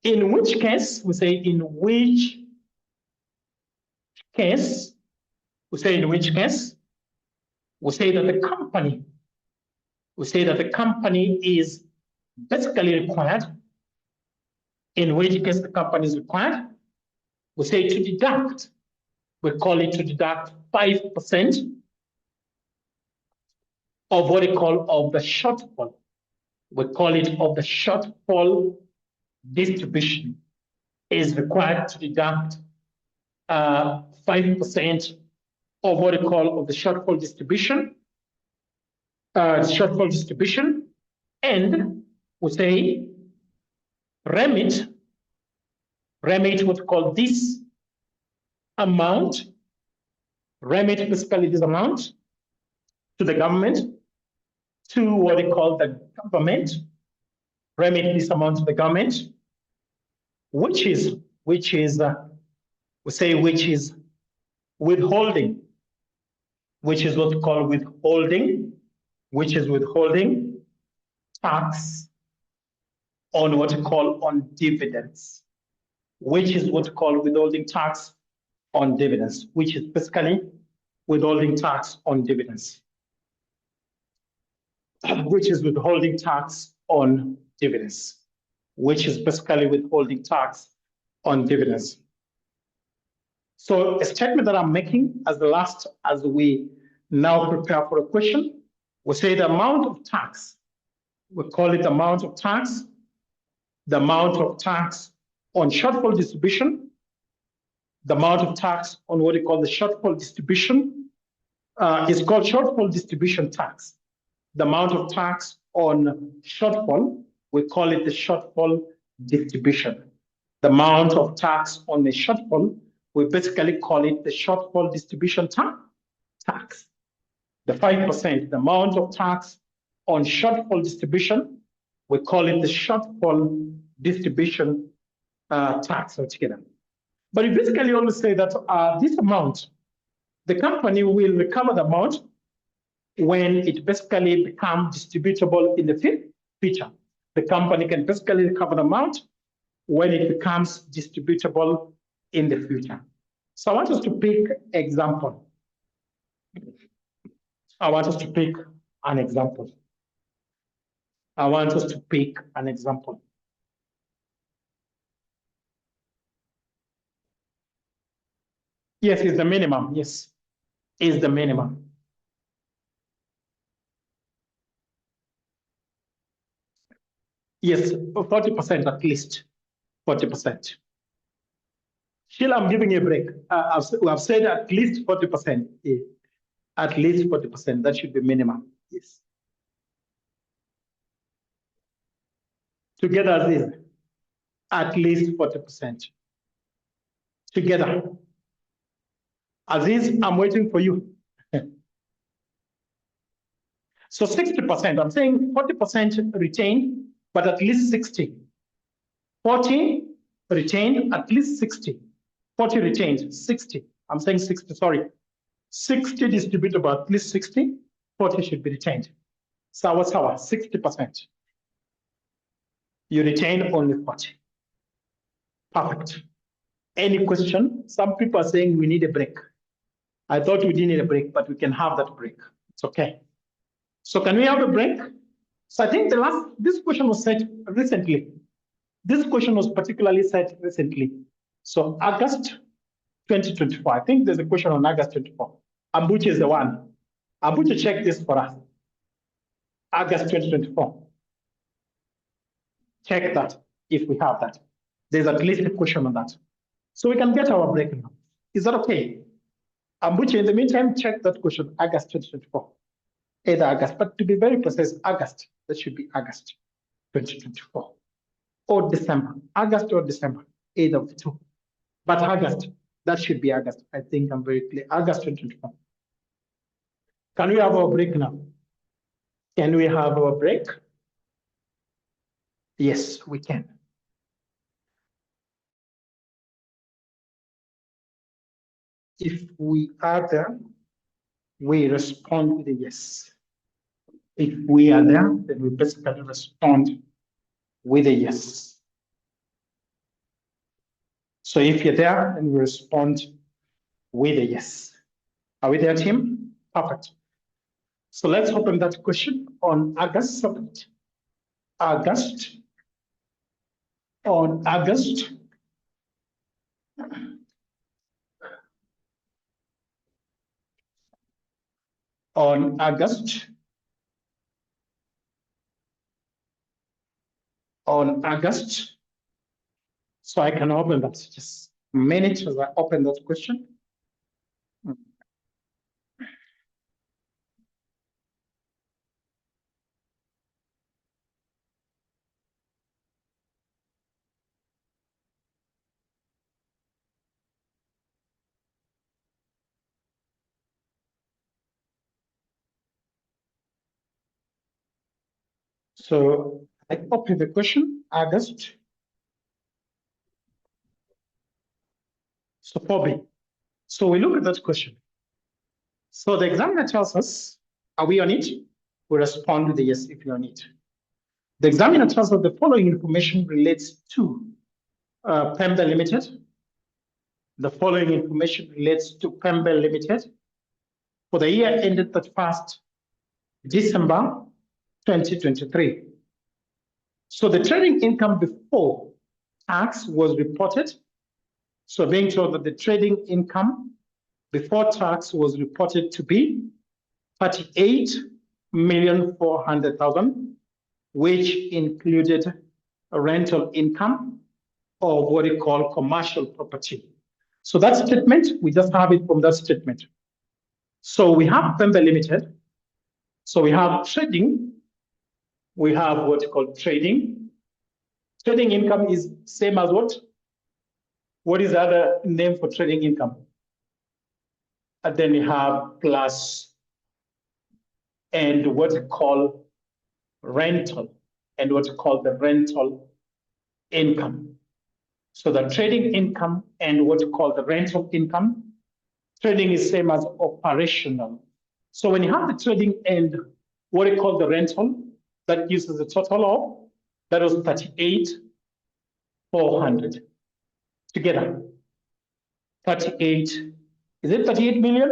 A: In which case, we say in which case, we say in which case, we say that the company is basically required. In which case the company is required, we say to deduct. We call it to deduct 5% of what we call of the shortfall. We call it of the shortfall distribution is required to deduct 5% of what we call of the shortfall distribution. And we say remit what we call this amount, remit basically this amount to the government, to what they call the government, remit this amount to the government, which is withholding, which is what we call withholding, which is withholding tax on what we call on dividends, which is what we call withholding tax on dividends, which is basically withholding tax on dividends, which is withholding tax on dividends, which is basically withholding tax on dividends. So a statement that I'm making as the last, as we now prepare for a question, we say the amount of tax, we call it the amount of tax on shortfall distribution, the amount of tax on what we call the shortfall distribution is called shortfall distribution tax. The amount of tax on shortfall, we call it the shortfall distribution. The amount of tax on the shortfall, we basically call it the shortfall distribution tax. The 5%, the amount of tax on shortfall distribution, we call it the shortfall distribution tax altogether. But we basically always say that this amount, the company will recover the amount when it basically becomes distributable in the future. The company can basically recover the amount when it becomes distributable in the future. So I want us to pick example. I want us to pick an example. Yes, it's the minimum. Yes, is the minimum. Yes, 40% at least, 40%. Sheila, I'm giving you a break. We have said at least 40%. Yeah. At least 40%, that should be minimum. Yes. Together, Aziz, at least 40%. Together. Aziz, I'm waiting for you. So 60%, I'm saying 40% retained, but at least 60. 40 retained, at least 60. 40 retained, 60. I'm saying 60, sorry. 60 distributable, at least 60. 40 should be retained. Sawa, 60%. You retain only 40. Perfect. Any question? Some people are saying we need a break. I thought we didn't need a break, but we can have that break. It's okay. So can we have a break? So I think this question was set recently. This question was particularly set recently. So August 2024. I think there's a question on August 24. Ambuche is the one. Ambuche, check this for us. August 2024. Check that if we have that. There's at least a question on that. So we can get our break now. Is that okay? Ambuchi, in the meantime, check that question, August 2024. Either August, but to be very precise, August. That should be August 2024. Or December. August or December. Either of the two. But August, that should be August. I think I'm very clear. August 2024. Can we have our break now? Can we have our break? Yes, we can. If we are there, we respond with a yes. If we are there, then we basically respond with a yes. So if you're there, then we respond with a yes. Are we there, team? Perfect. So let's open that question on August 7th. August. On August. On August. On August. So I can open that. Just a minute as I open that question. So I open the question, August. So 4B. So we look at that question. So the examiner tells us, are we on it? We respond with a yes if you're on it. The examiner tells us the following information relates to Pemba Limited. The following information relates to Pemba Limited for the year ended 31st December 2023. So the trading income before tax was reported. So being told that the trading income before tax was reported to be 38,400,000, which included a rental income of what we call commercial property. So that statement, we just have it from that statement. So we have Pemba Limited. So we have trading. We have what we call trading. Trading income is same as what? What is the other name for trading income? And then we have plus and what we call rental and what we call the rental income. So the trading income and what we call the rental income, trading is same as operational. So when you have the trading and what we call the rental, that gives us a total of, that was 38,400 together. 38, is it 38 million?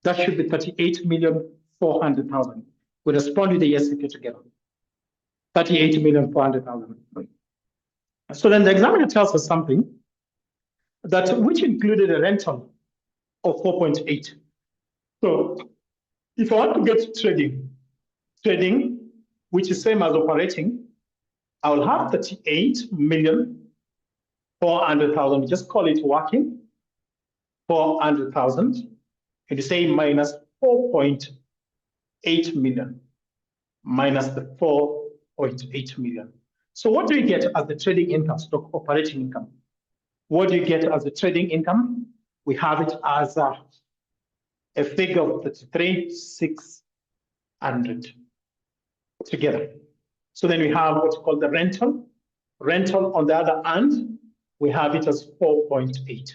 A: That should be 38,400,000. We respond with a yes if you're together. 38,400,000. So then the examiner tells us something that which included a rental of 4.8. So if I want to get trading, which is same as operating, I will have 38,400,000. Just call it working, 400,000. And you say minus 4.8 million, minus the 4.8 million. So what do you get as the trading income, stock operating income? What do you get as the trading income? We have it as a figure of 33,600 together. So then we have what's called the rental. Rental on the other hand, we have it as 4.8.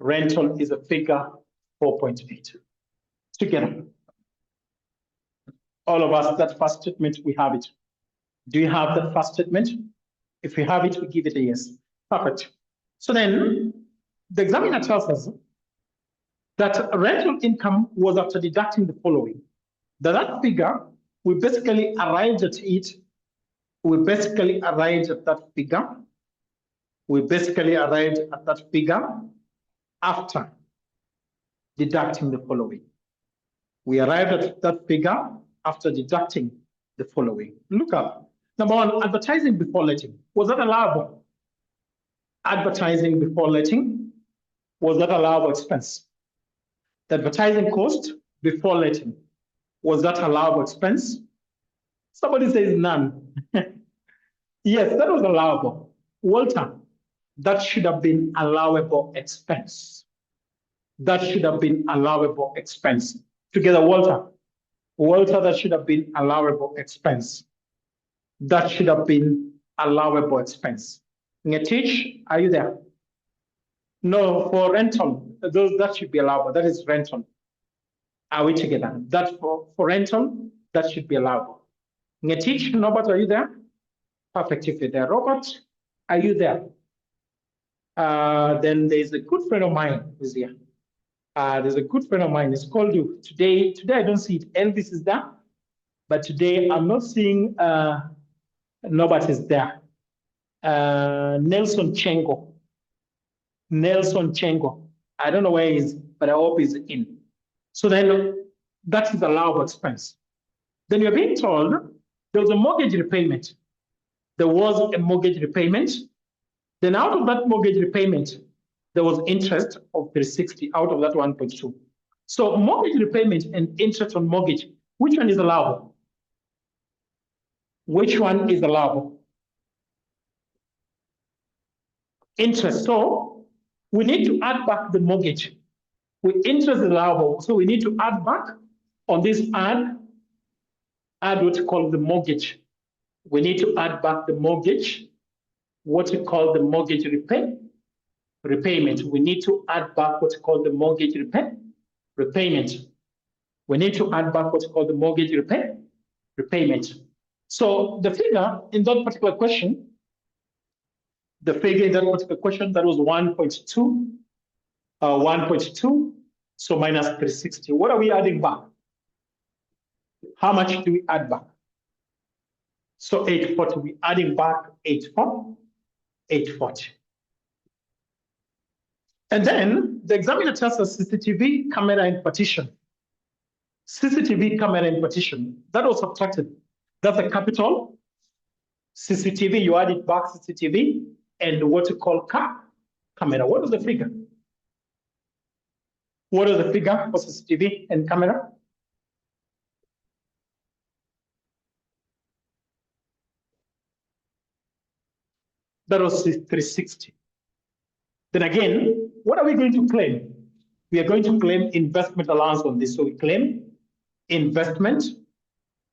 A: Rental is a figure 4.8 together. All of us, that first statement, we have it. Do you have that first statement? If we have it, we give it a yes. Perfect. So then the examiner tells us that rental income was after deducting the following. That figure, we basically arrived at it. We basically arrived at that figure. We basically arrived at that figure after deducting the following. We arrived at that figure after deducting the following. Look up. Number one, advertising before letting. Was that allowable? advertising before letting, was that allowable expense? The advertising cost before letting, was that allowable expense? Somebody says none. Yes, that was allowable. Walter, that should have been allowable expense. That should have been allowable expense. Together, Walter. Walter, that should have been allowable expense. That should have been allowable expense. Ngetich, are you there? No, for rental, that should be allowable. That is rental. Are we together? That for rental, that should be allowable. Ngetich, Robert, are you there? Perfect if you're there. Robert, are you there? Then there's a good friend of mine who's here. There's a good friend of mine. It's called you. Today I don't see it. Elvis is there. But today I'm not seeing Norbert is there. Nelson Chengo. Nelson Chengo. I don't know where he is, but I hope he's in. So then that is allowable expense. Then you're being told there was a mortgage repayment. There was a mortgage repayment. Then out of that mortgage repayment, there was interest of 360 out of that 1.2. So mortgage repayment and interest on mortgage, which one is allowable? Which one is allowable? Interest. So we need to add back the mortgage. With interest is allowable, so we need to add back on this add what you call the mortgage. We need to add back the mortgage, what you call the mortgage repayment. We need to add back what's called the mortgage repayment. We need to add back what's called the mortgage repayment. So the figure in that particular question, that was 1.2, 1.2, so minus 360. What are we adding back? How much do we add back? So 840, we're adding back 840. And then the examiner tells us CCTV camera in partition. CCTV camera in partition, that was subtracted. That's a capital. CCTV, you added back CCTV and what you call camera. What is the figure? What is the figure for CCTV and camera? That was 360. Then again, what are we going to claim? We are going to claim investment allowance on this. So we claim investment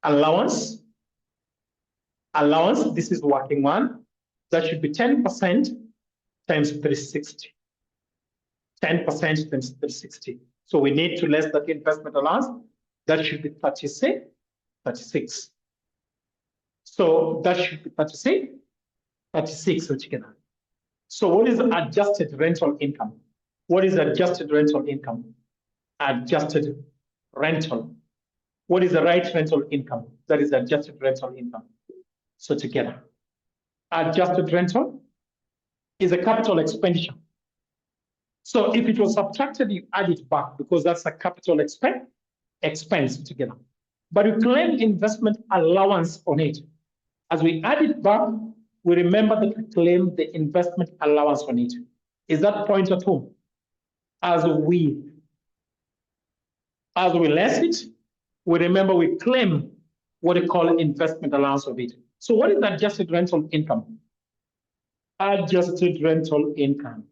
A: allowance. This is working one. That should be 10% times 360. 10% times 360. So we need to less that investment allowance. That should be 36. So that should be 36 altogether. So what is adjusted rental income? What is adjusted rental income? Adjusted rental. What is the right rental income? That is adjusted rental income. So together, adjusted rental is a capital expenditure. So if it was subtracted, you add it back because that's a capital expense together. But you claim investment allowance on it. As we add it back, we remember that we claim the investment allowance on it. Is that point at home? As we less it, we remember we claim what we call investment allowance of it. So what is adjusted rental income? Adjusted rental income.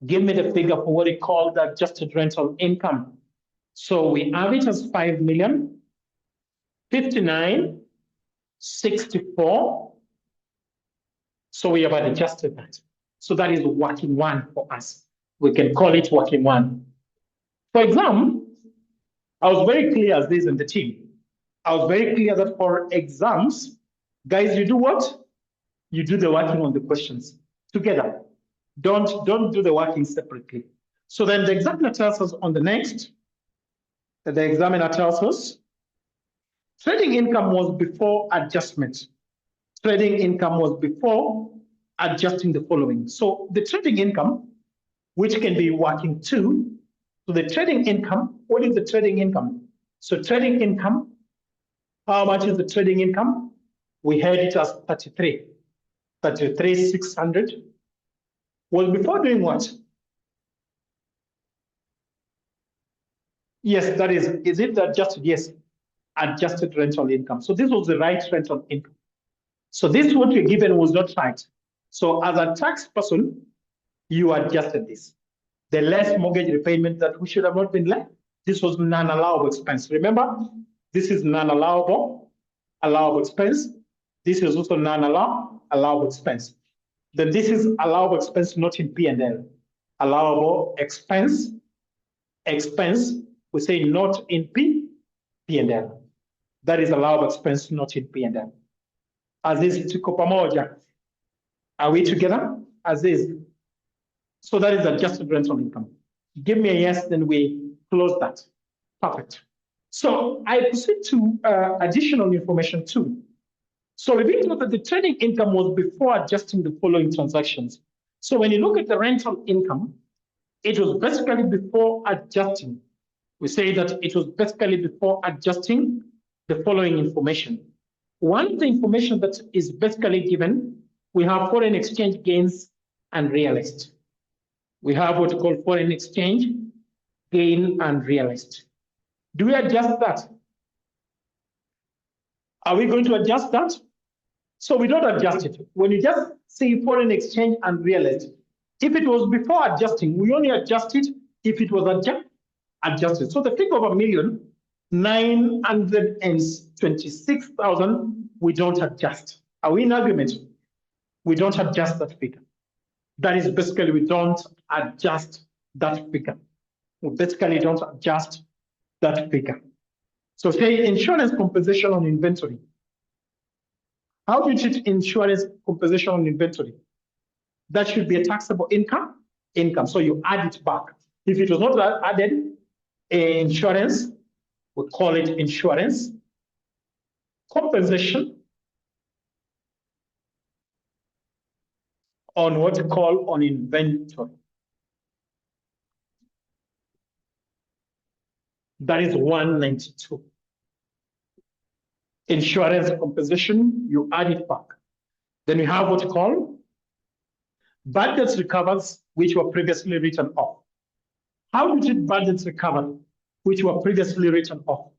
A: Give me the figure for what we call the adjusted rental income. So we have it as 5,059,64. So we have adjusted that. So that is working one for us. We can call it working one. For exam, I was very clear as this in the team. I was very clear that for exams, guys, you do what? You do the working on the questions together. Don't do the working separately. So then the examiner tells us on the next, the examiner tells us, trading income was before adjustment. Trading income was before adjusting the following. So the trading income, which can be working two. So the trading income, what is the trading income? So trading income, how much is the trading income? We had it as 33,600. was before doing what? Yes, that is it adjusted? Yes, adjusted rental income. So this was the right rental income. So this what you're given was not right. So as a tax person, you adjusted this. The less mortgage repayment that we should have not been left. This was non-allowable expense. Remember, this is non-allowable, allowable expense. This is also non-allowable expense. Then this is allowable expense not in P&L. Allowable expense, we say not in P&L. That is allowable expense not in P&L. Aziz, tuko pamoja. Are we together? Aziz. So that is adjusted rental income. Give me a yes, then we close that. Perfect. So I proceed to additional information too. So we've been told that the trading income was before adjusting the following transactions. So when you look at the rental income, it was basically before adjusting. We say that it was basically before adjusting the following information. One of the information that is basically given, we have foreign exchange gains and realized. We have what we call foreign exchange gain and realized. Do we adjust that? Are we going to adjust that? So we don't adjust it. When you just say foreign exchange and realized, if it was before adjusting, we only adjust it if it was adjusted. So the figure of 1,926,000, we don't adjust. Are we in agreement? We don't adjust that figure. That is basically we don't adjust that figure. We basically don't adjust that figure. So say insurance compensation on inventory. How do you treat insurance compensation on inventory? That should be a taxable income. So you add it back. If it was not added, insurance, we call it insurance compensation on what we call on inventory. That is 192. Insurance compensation, you add it back. Then we have what we call bad debts recovered, which were previously written off. How do we treat bad debts recovered, which were previously written off?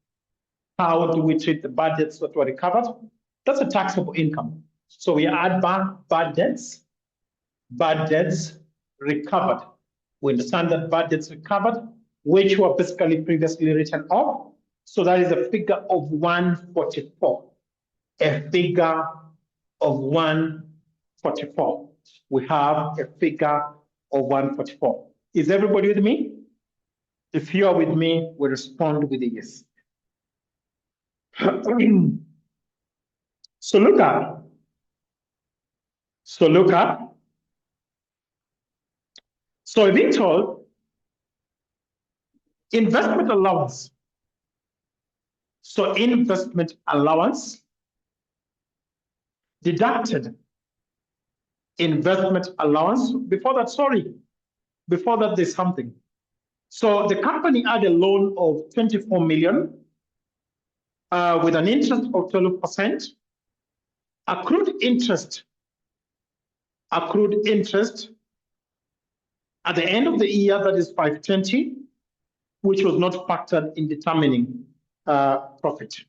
A: How do we treat the bad debts that were recovered? That's a taxable income. So we add back bad debts recovered. We understand that bad debts recovered, which were basically previously written off. So that is a figure of 144. A figure of 144. We have a figure of 144. Is everybody with me? If you are with me, we respond with a yes. So look up. So we're being told investment allowance. So investment allowance deducted investment allowance. Before that, there's something. So the company had a loan of 24 million with an interest of 12%. Accrued interest at the end of the year, that is 520, which was not factored in determining profit.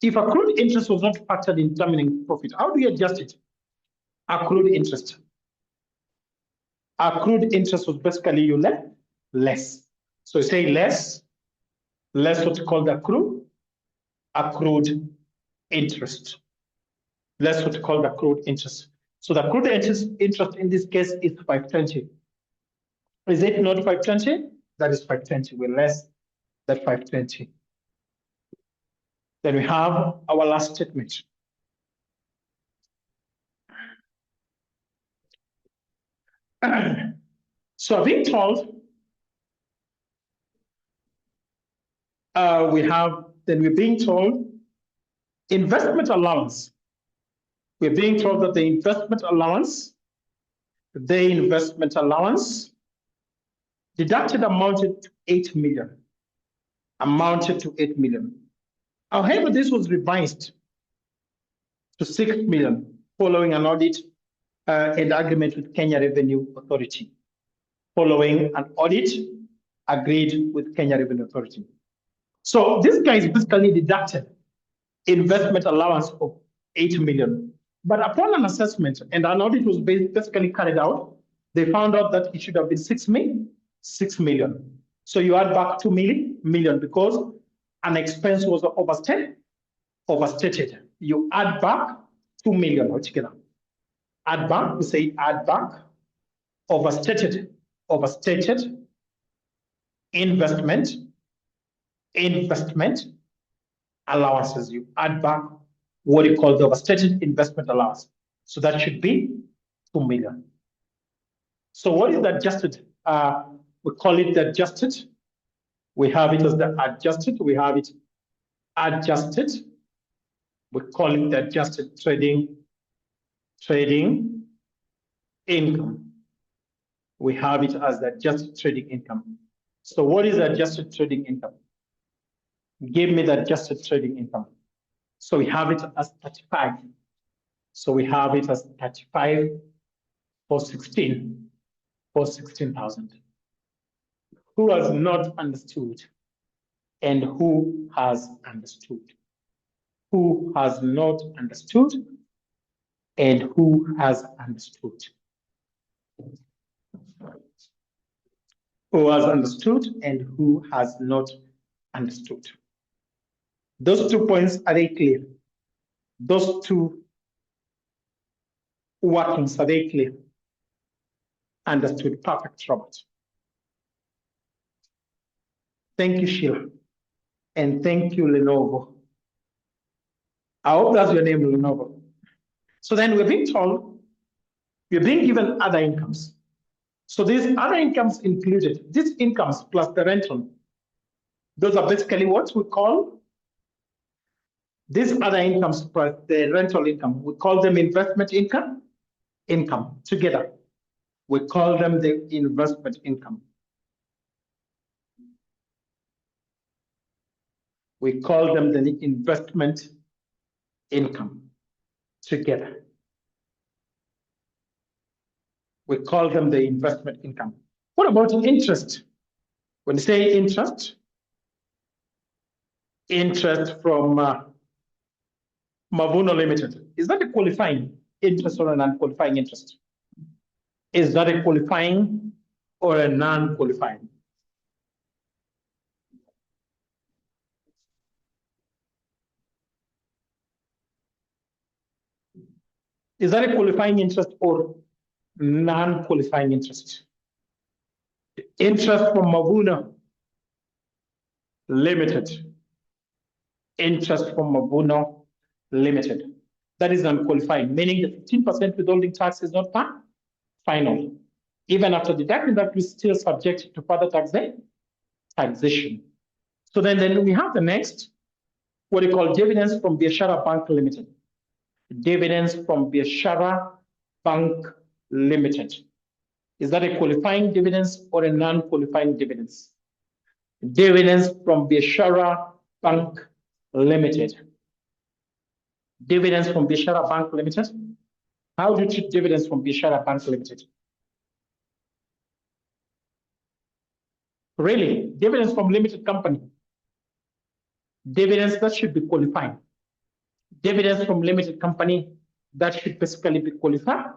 A: If accrued interest was not factored in determining profit, how do you adjust it? Accrued interest. Accrued interest was basically you less. So you say less what you call the accrued interest. Less what you call the accrued interest. So the accrued interest in this case is 520. Is it not 520? That is 520. We're less than 520. Then we have our last statement. So being told, we're being told investment allowance. We're being told that the investment allowance deducted amounted to 8 million. However, this was revised to 6 million following an audit an agreement with Kenya Revenue Authority following an audit agreed with Kenya Revenue Authority. So this guy is basically deducted investment allowance of 8 million. But upon an assessment and an audit was basically carried out, they found out that it should have been 6 million. So you add back 2 million because an expense was overstated. You add back 2 million altogether. Add back, we say add back, overstated investment allowances. You add back what you call the overstated investment allowance. So that should be 2 million. So what is the adjusted? We call it the adjusted. We have it as the adjusted. We have it adjusted. We call it the adjusted trading income. We have it as the adjusted trading income. So what is the adjusted trading income? Give me the adjusted trading income. So we have it as 35. So we have it as 35 for 16,000. Who has not understood and who has understood? Who has not understood and who has understood? Who has understood and who has not understood? Those 2 points, are they clear? Those two workings, are they clear? Understood. Perfect, Robert. Thank you, Sheila. And thank you, Lenovo. I hope that's your name, Lenovo. So then we're being told, we're being given other incomes. So these other incomes included, these incomes plus the rental, those are basically what we call, these other incomes plus the rental income, we call them investment income together. We call them the investment income. We call them the investment income together. We call them the investment income. What about interest? When you say interest from Mavuno Limited, is that a qualifying interest or a non-qualifying interest? Is that a qualifying or a non-qualifying? Is that a qualifying interest or non-qualifying interest? Interest from Mavuno Limited. Interest from Mavuno Limited. That is non-qualifying, meaning the 15% withholding tax is not final. Even after deducting that, we still subject to further taxation. So then we have the next, what we call dividends from Biashara Bank Limited. Dividends from Biashara Bank Limited. Is that a qualifying dividends or a non-qualifying dividends? Dividends from Biashara Bank Limited. Dividends from Biashara Bank Limited. How do you treat dividends from Biashara Bank Limited? Really, dividends from limited company. Dividends that should be qualifying. Dividends from limited company that should basically be qualifying.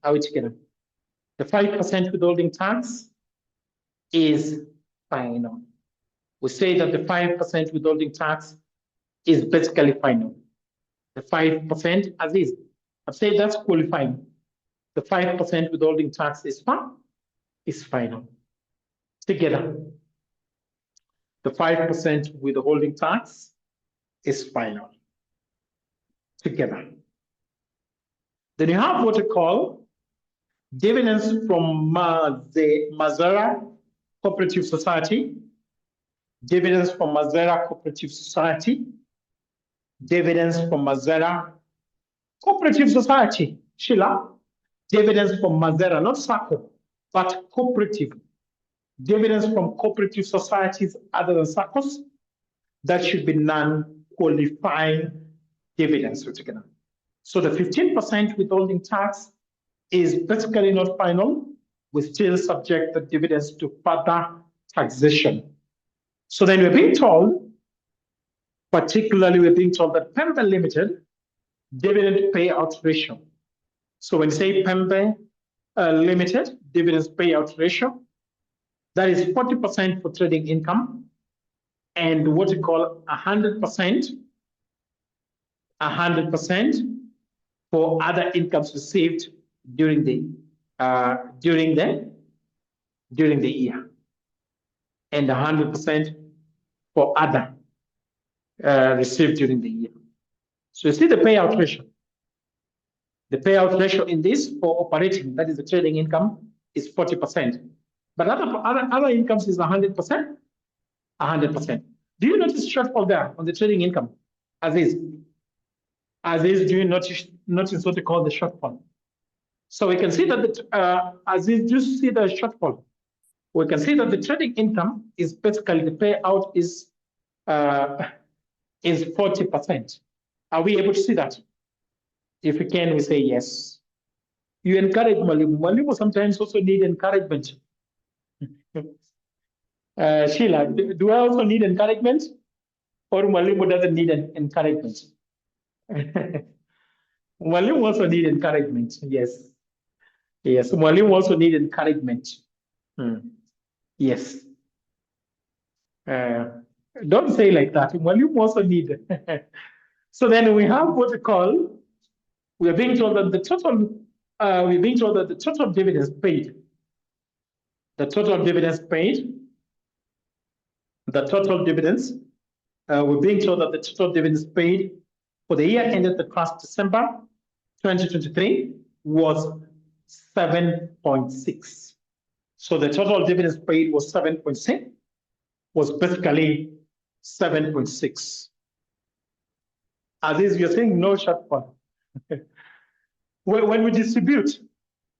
A: Are we together? The 5% withholding tax is final. We say that the 5% withholding tax is basically final. The 5% as is. I've said that's qualifying. The 5% withholding tax is final. Together. The 5% withholding tax is final. Together. Then you have what we call dividends from the Mazara Cooperative Society. Dividends from Mazara Cooperative Society. Dividends from Mazara Cooperative Society. Sheila. Dividends from Mazara, not SACCO, but cooperative. Dividends from cooperative societies other than SACCOs, that should be non-qualifying dividends altogether. So the 15% withholding tax is basically not final. We still subject the dividends to further taxation. So then we're being told, particularly we're being told that Pembe Limited dividend payout ratio. So when you say Pembe Limited dividends payout ratio, that is 40% for trading income and what you call 100% for other incomes received during the year, and 100% for other received during the year. So you see the payout ratio. The payout ratio in this for operating, that is the trading income, is 40%. But other incomes is 100%. 100%. Do you notice shortfall there on the trading income? Aziz, do you notice what we call the shortfall? So we can see that Aziz, do you see the shortfall? We can see that the trading income is basically the payout is 40%. Are we able to see that? If we can, we say yes. You encourage Malimu. Malimu sometimes also need encouragement. Sheila, do I also need encouragement? Or Malimu doesn't need encouragement? Malimu also need encouragement. Yes. Yes. Malimu also need encouragement. Yes. Don't say like that. Malimu also need. So then we have what we call, we are being told that the total dividends paid, we're being told that the total dividends paid for the year ended the 1st December 2023 was 7.6. So the total dividends paid was 7.6, was basically 7.6. Aziz, you're saying no shortfall. When we distribute,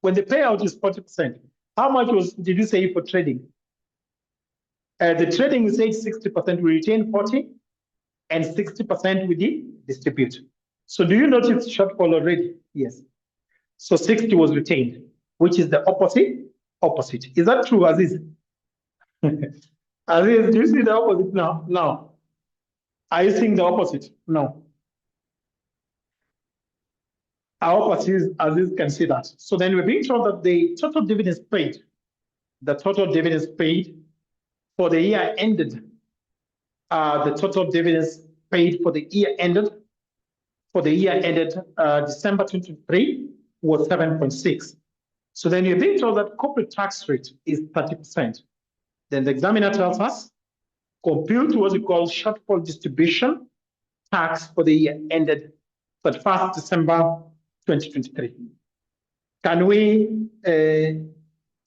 A: when the payout is 40%, how much did you say for trading? The trading, we say 60%, we retain 40, and 60% we distribute. So do you notice shortfall already? Yes. So 60 was retained, which is the opposite. Is that true, Aziz? Aziz, do you see the opposite now? No. Are you seeing the opposite? No. I hope Aziz can see that. So then we're being told that the total dividends paid for the year ended, December 2023 was 7.6. So then you're being told that corporate tax rate is 30%. Then the examiner tells us, compute what we call shortfall distribution tax for the year ended 31st December 2023. Can we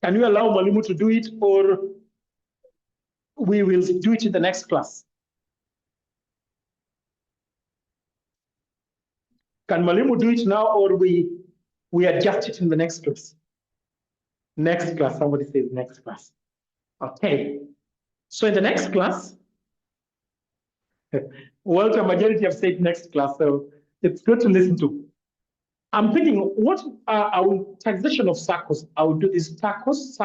A: allow Malimu to do it, or we will do it in the next class? Can Malimu do it now, or we adjust it in the next class? Next class, somebody says next class. Okay. So in the next class, well, the majority have said next class, so it's good to listen to. I'm thinking, what our taxation of SACCOs? I will do is SACCOs,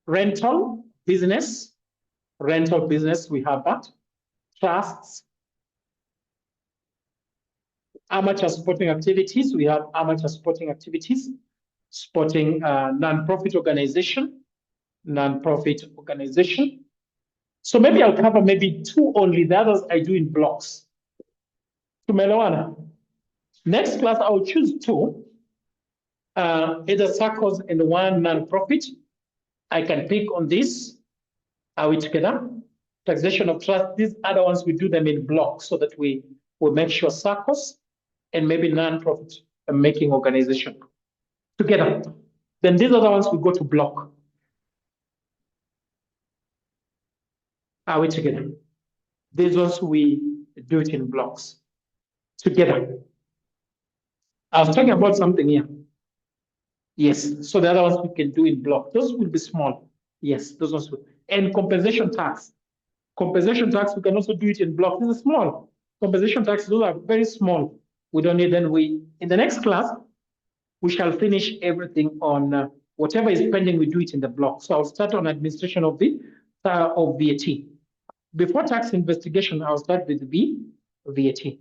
A: rental business, we have that. Trusts, amateur sporting activities, we have amateur sporting activities, sporting non-profit organization. So maybe I'll cover maybe 2 only, the others I do in blocks. Tumeelewana? Next class, I will choose 2, either SACCOs and 1 non-profit. I can pick on this. Are we together? Taxation of trust, these other ones, we do them in blocks so that we will make sure SACCOs and maybe non-profit making organization together. Then these other ones we go to block. Are we together? These ones we do it in blocks together. I was talking about something here. Yes, so the other ones we can do in block. Those will be small. Yes, those ones. And compensation tax. Compensation tax, we can also do it in blocks. This is small. Compensation tax, those are very small. We don't need, then in the next class, we shall finish everything on whatever is pending, we do it in the block. So I'll start on administration of VAT. Before tax investigation, I'll start with VAT.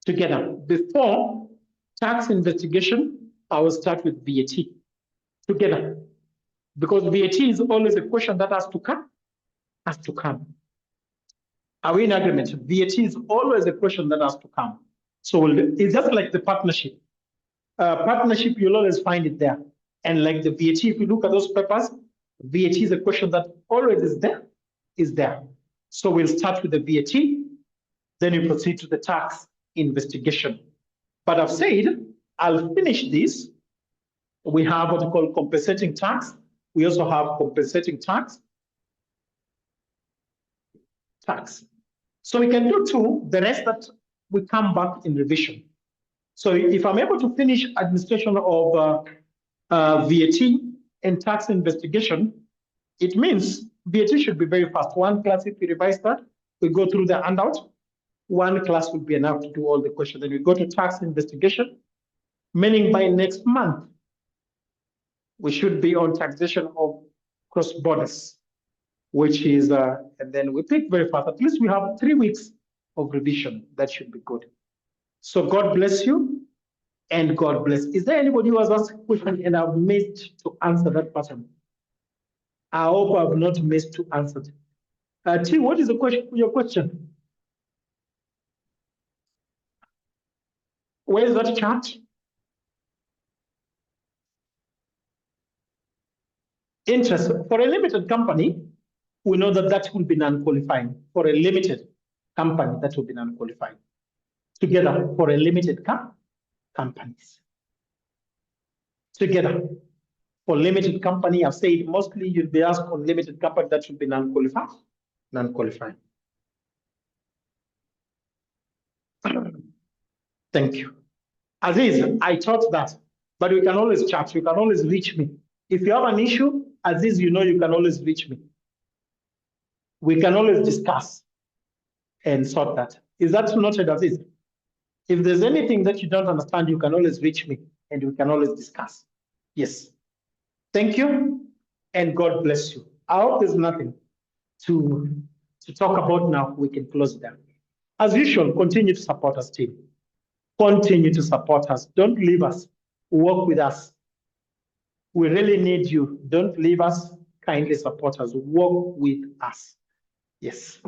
A: Together. Before tax investigation, I will start with VAT. Together. Because VAT is always a question that has to come. Has to come. Are we in agreement? VAT is always a question that has to come. So it's just like the partnership. Partnership, you'll always find it there. And like the VAT, if you look at those papers, VAT is a question that always is there. So we'll start with the VAT, then you proceed to the tax investigation. But I've said, I'll finish this. We have what we call compensating tax. We also have compensating tax. So we can do two, the rest that we come back in revision. So if I'm able to finish administration of VAT and tax investigation, it means VAT should be very fast. One class, if we revise that, we go through the handout. One class would be enough to do all the questions. Then we go to tax investigation, meaning by next month, we should be on taxation of cross borders, which is, and then we pick very fast. At least we have 3 weeks of revision. That should be good. So God bless you and God bless. Is there anybody who has asked a question and I've missed to answer that person? I hope I've not missed to answer it. T, what is the question? Your question? Where is that chart? Interest for a limited company, we know that will be non-qualifying. For a limited company, that will be non-qualifying. Together for a limited companies. Together for limited company, I've said mostly you'll be asked on limited company that should be non-qualified. Non-qualifying. Thank you. Aziz, I taught that, but we can always chat. You can always reach me. If you have an issue, Aziz, you know you can always reach me. We can always discuss and sort that. Is that noted, Aziz? If there's anything that you don't understand, you can always reach me and we can always discuss. Yes. Thank you and God bless you. I hope there's nothing to talk about now. We can close them. As usual, continue to support us, team. Continue to support us. Don't leave us. Work with us. We really need you. Don't leave us. Kindly support us. Work with us. Yes.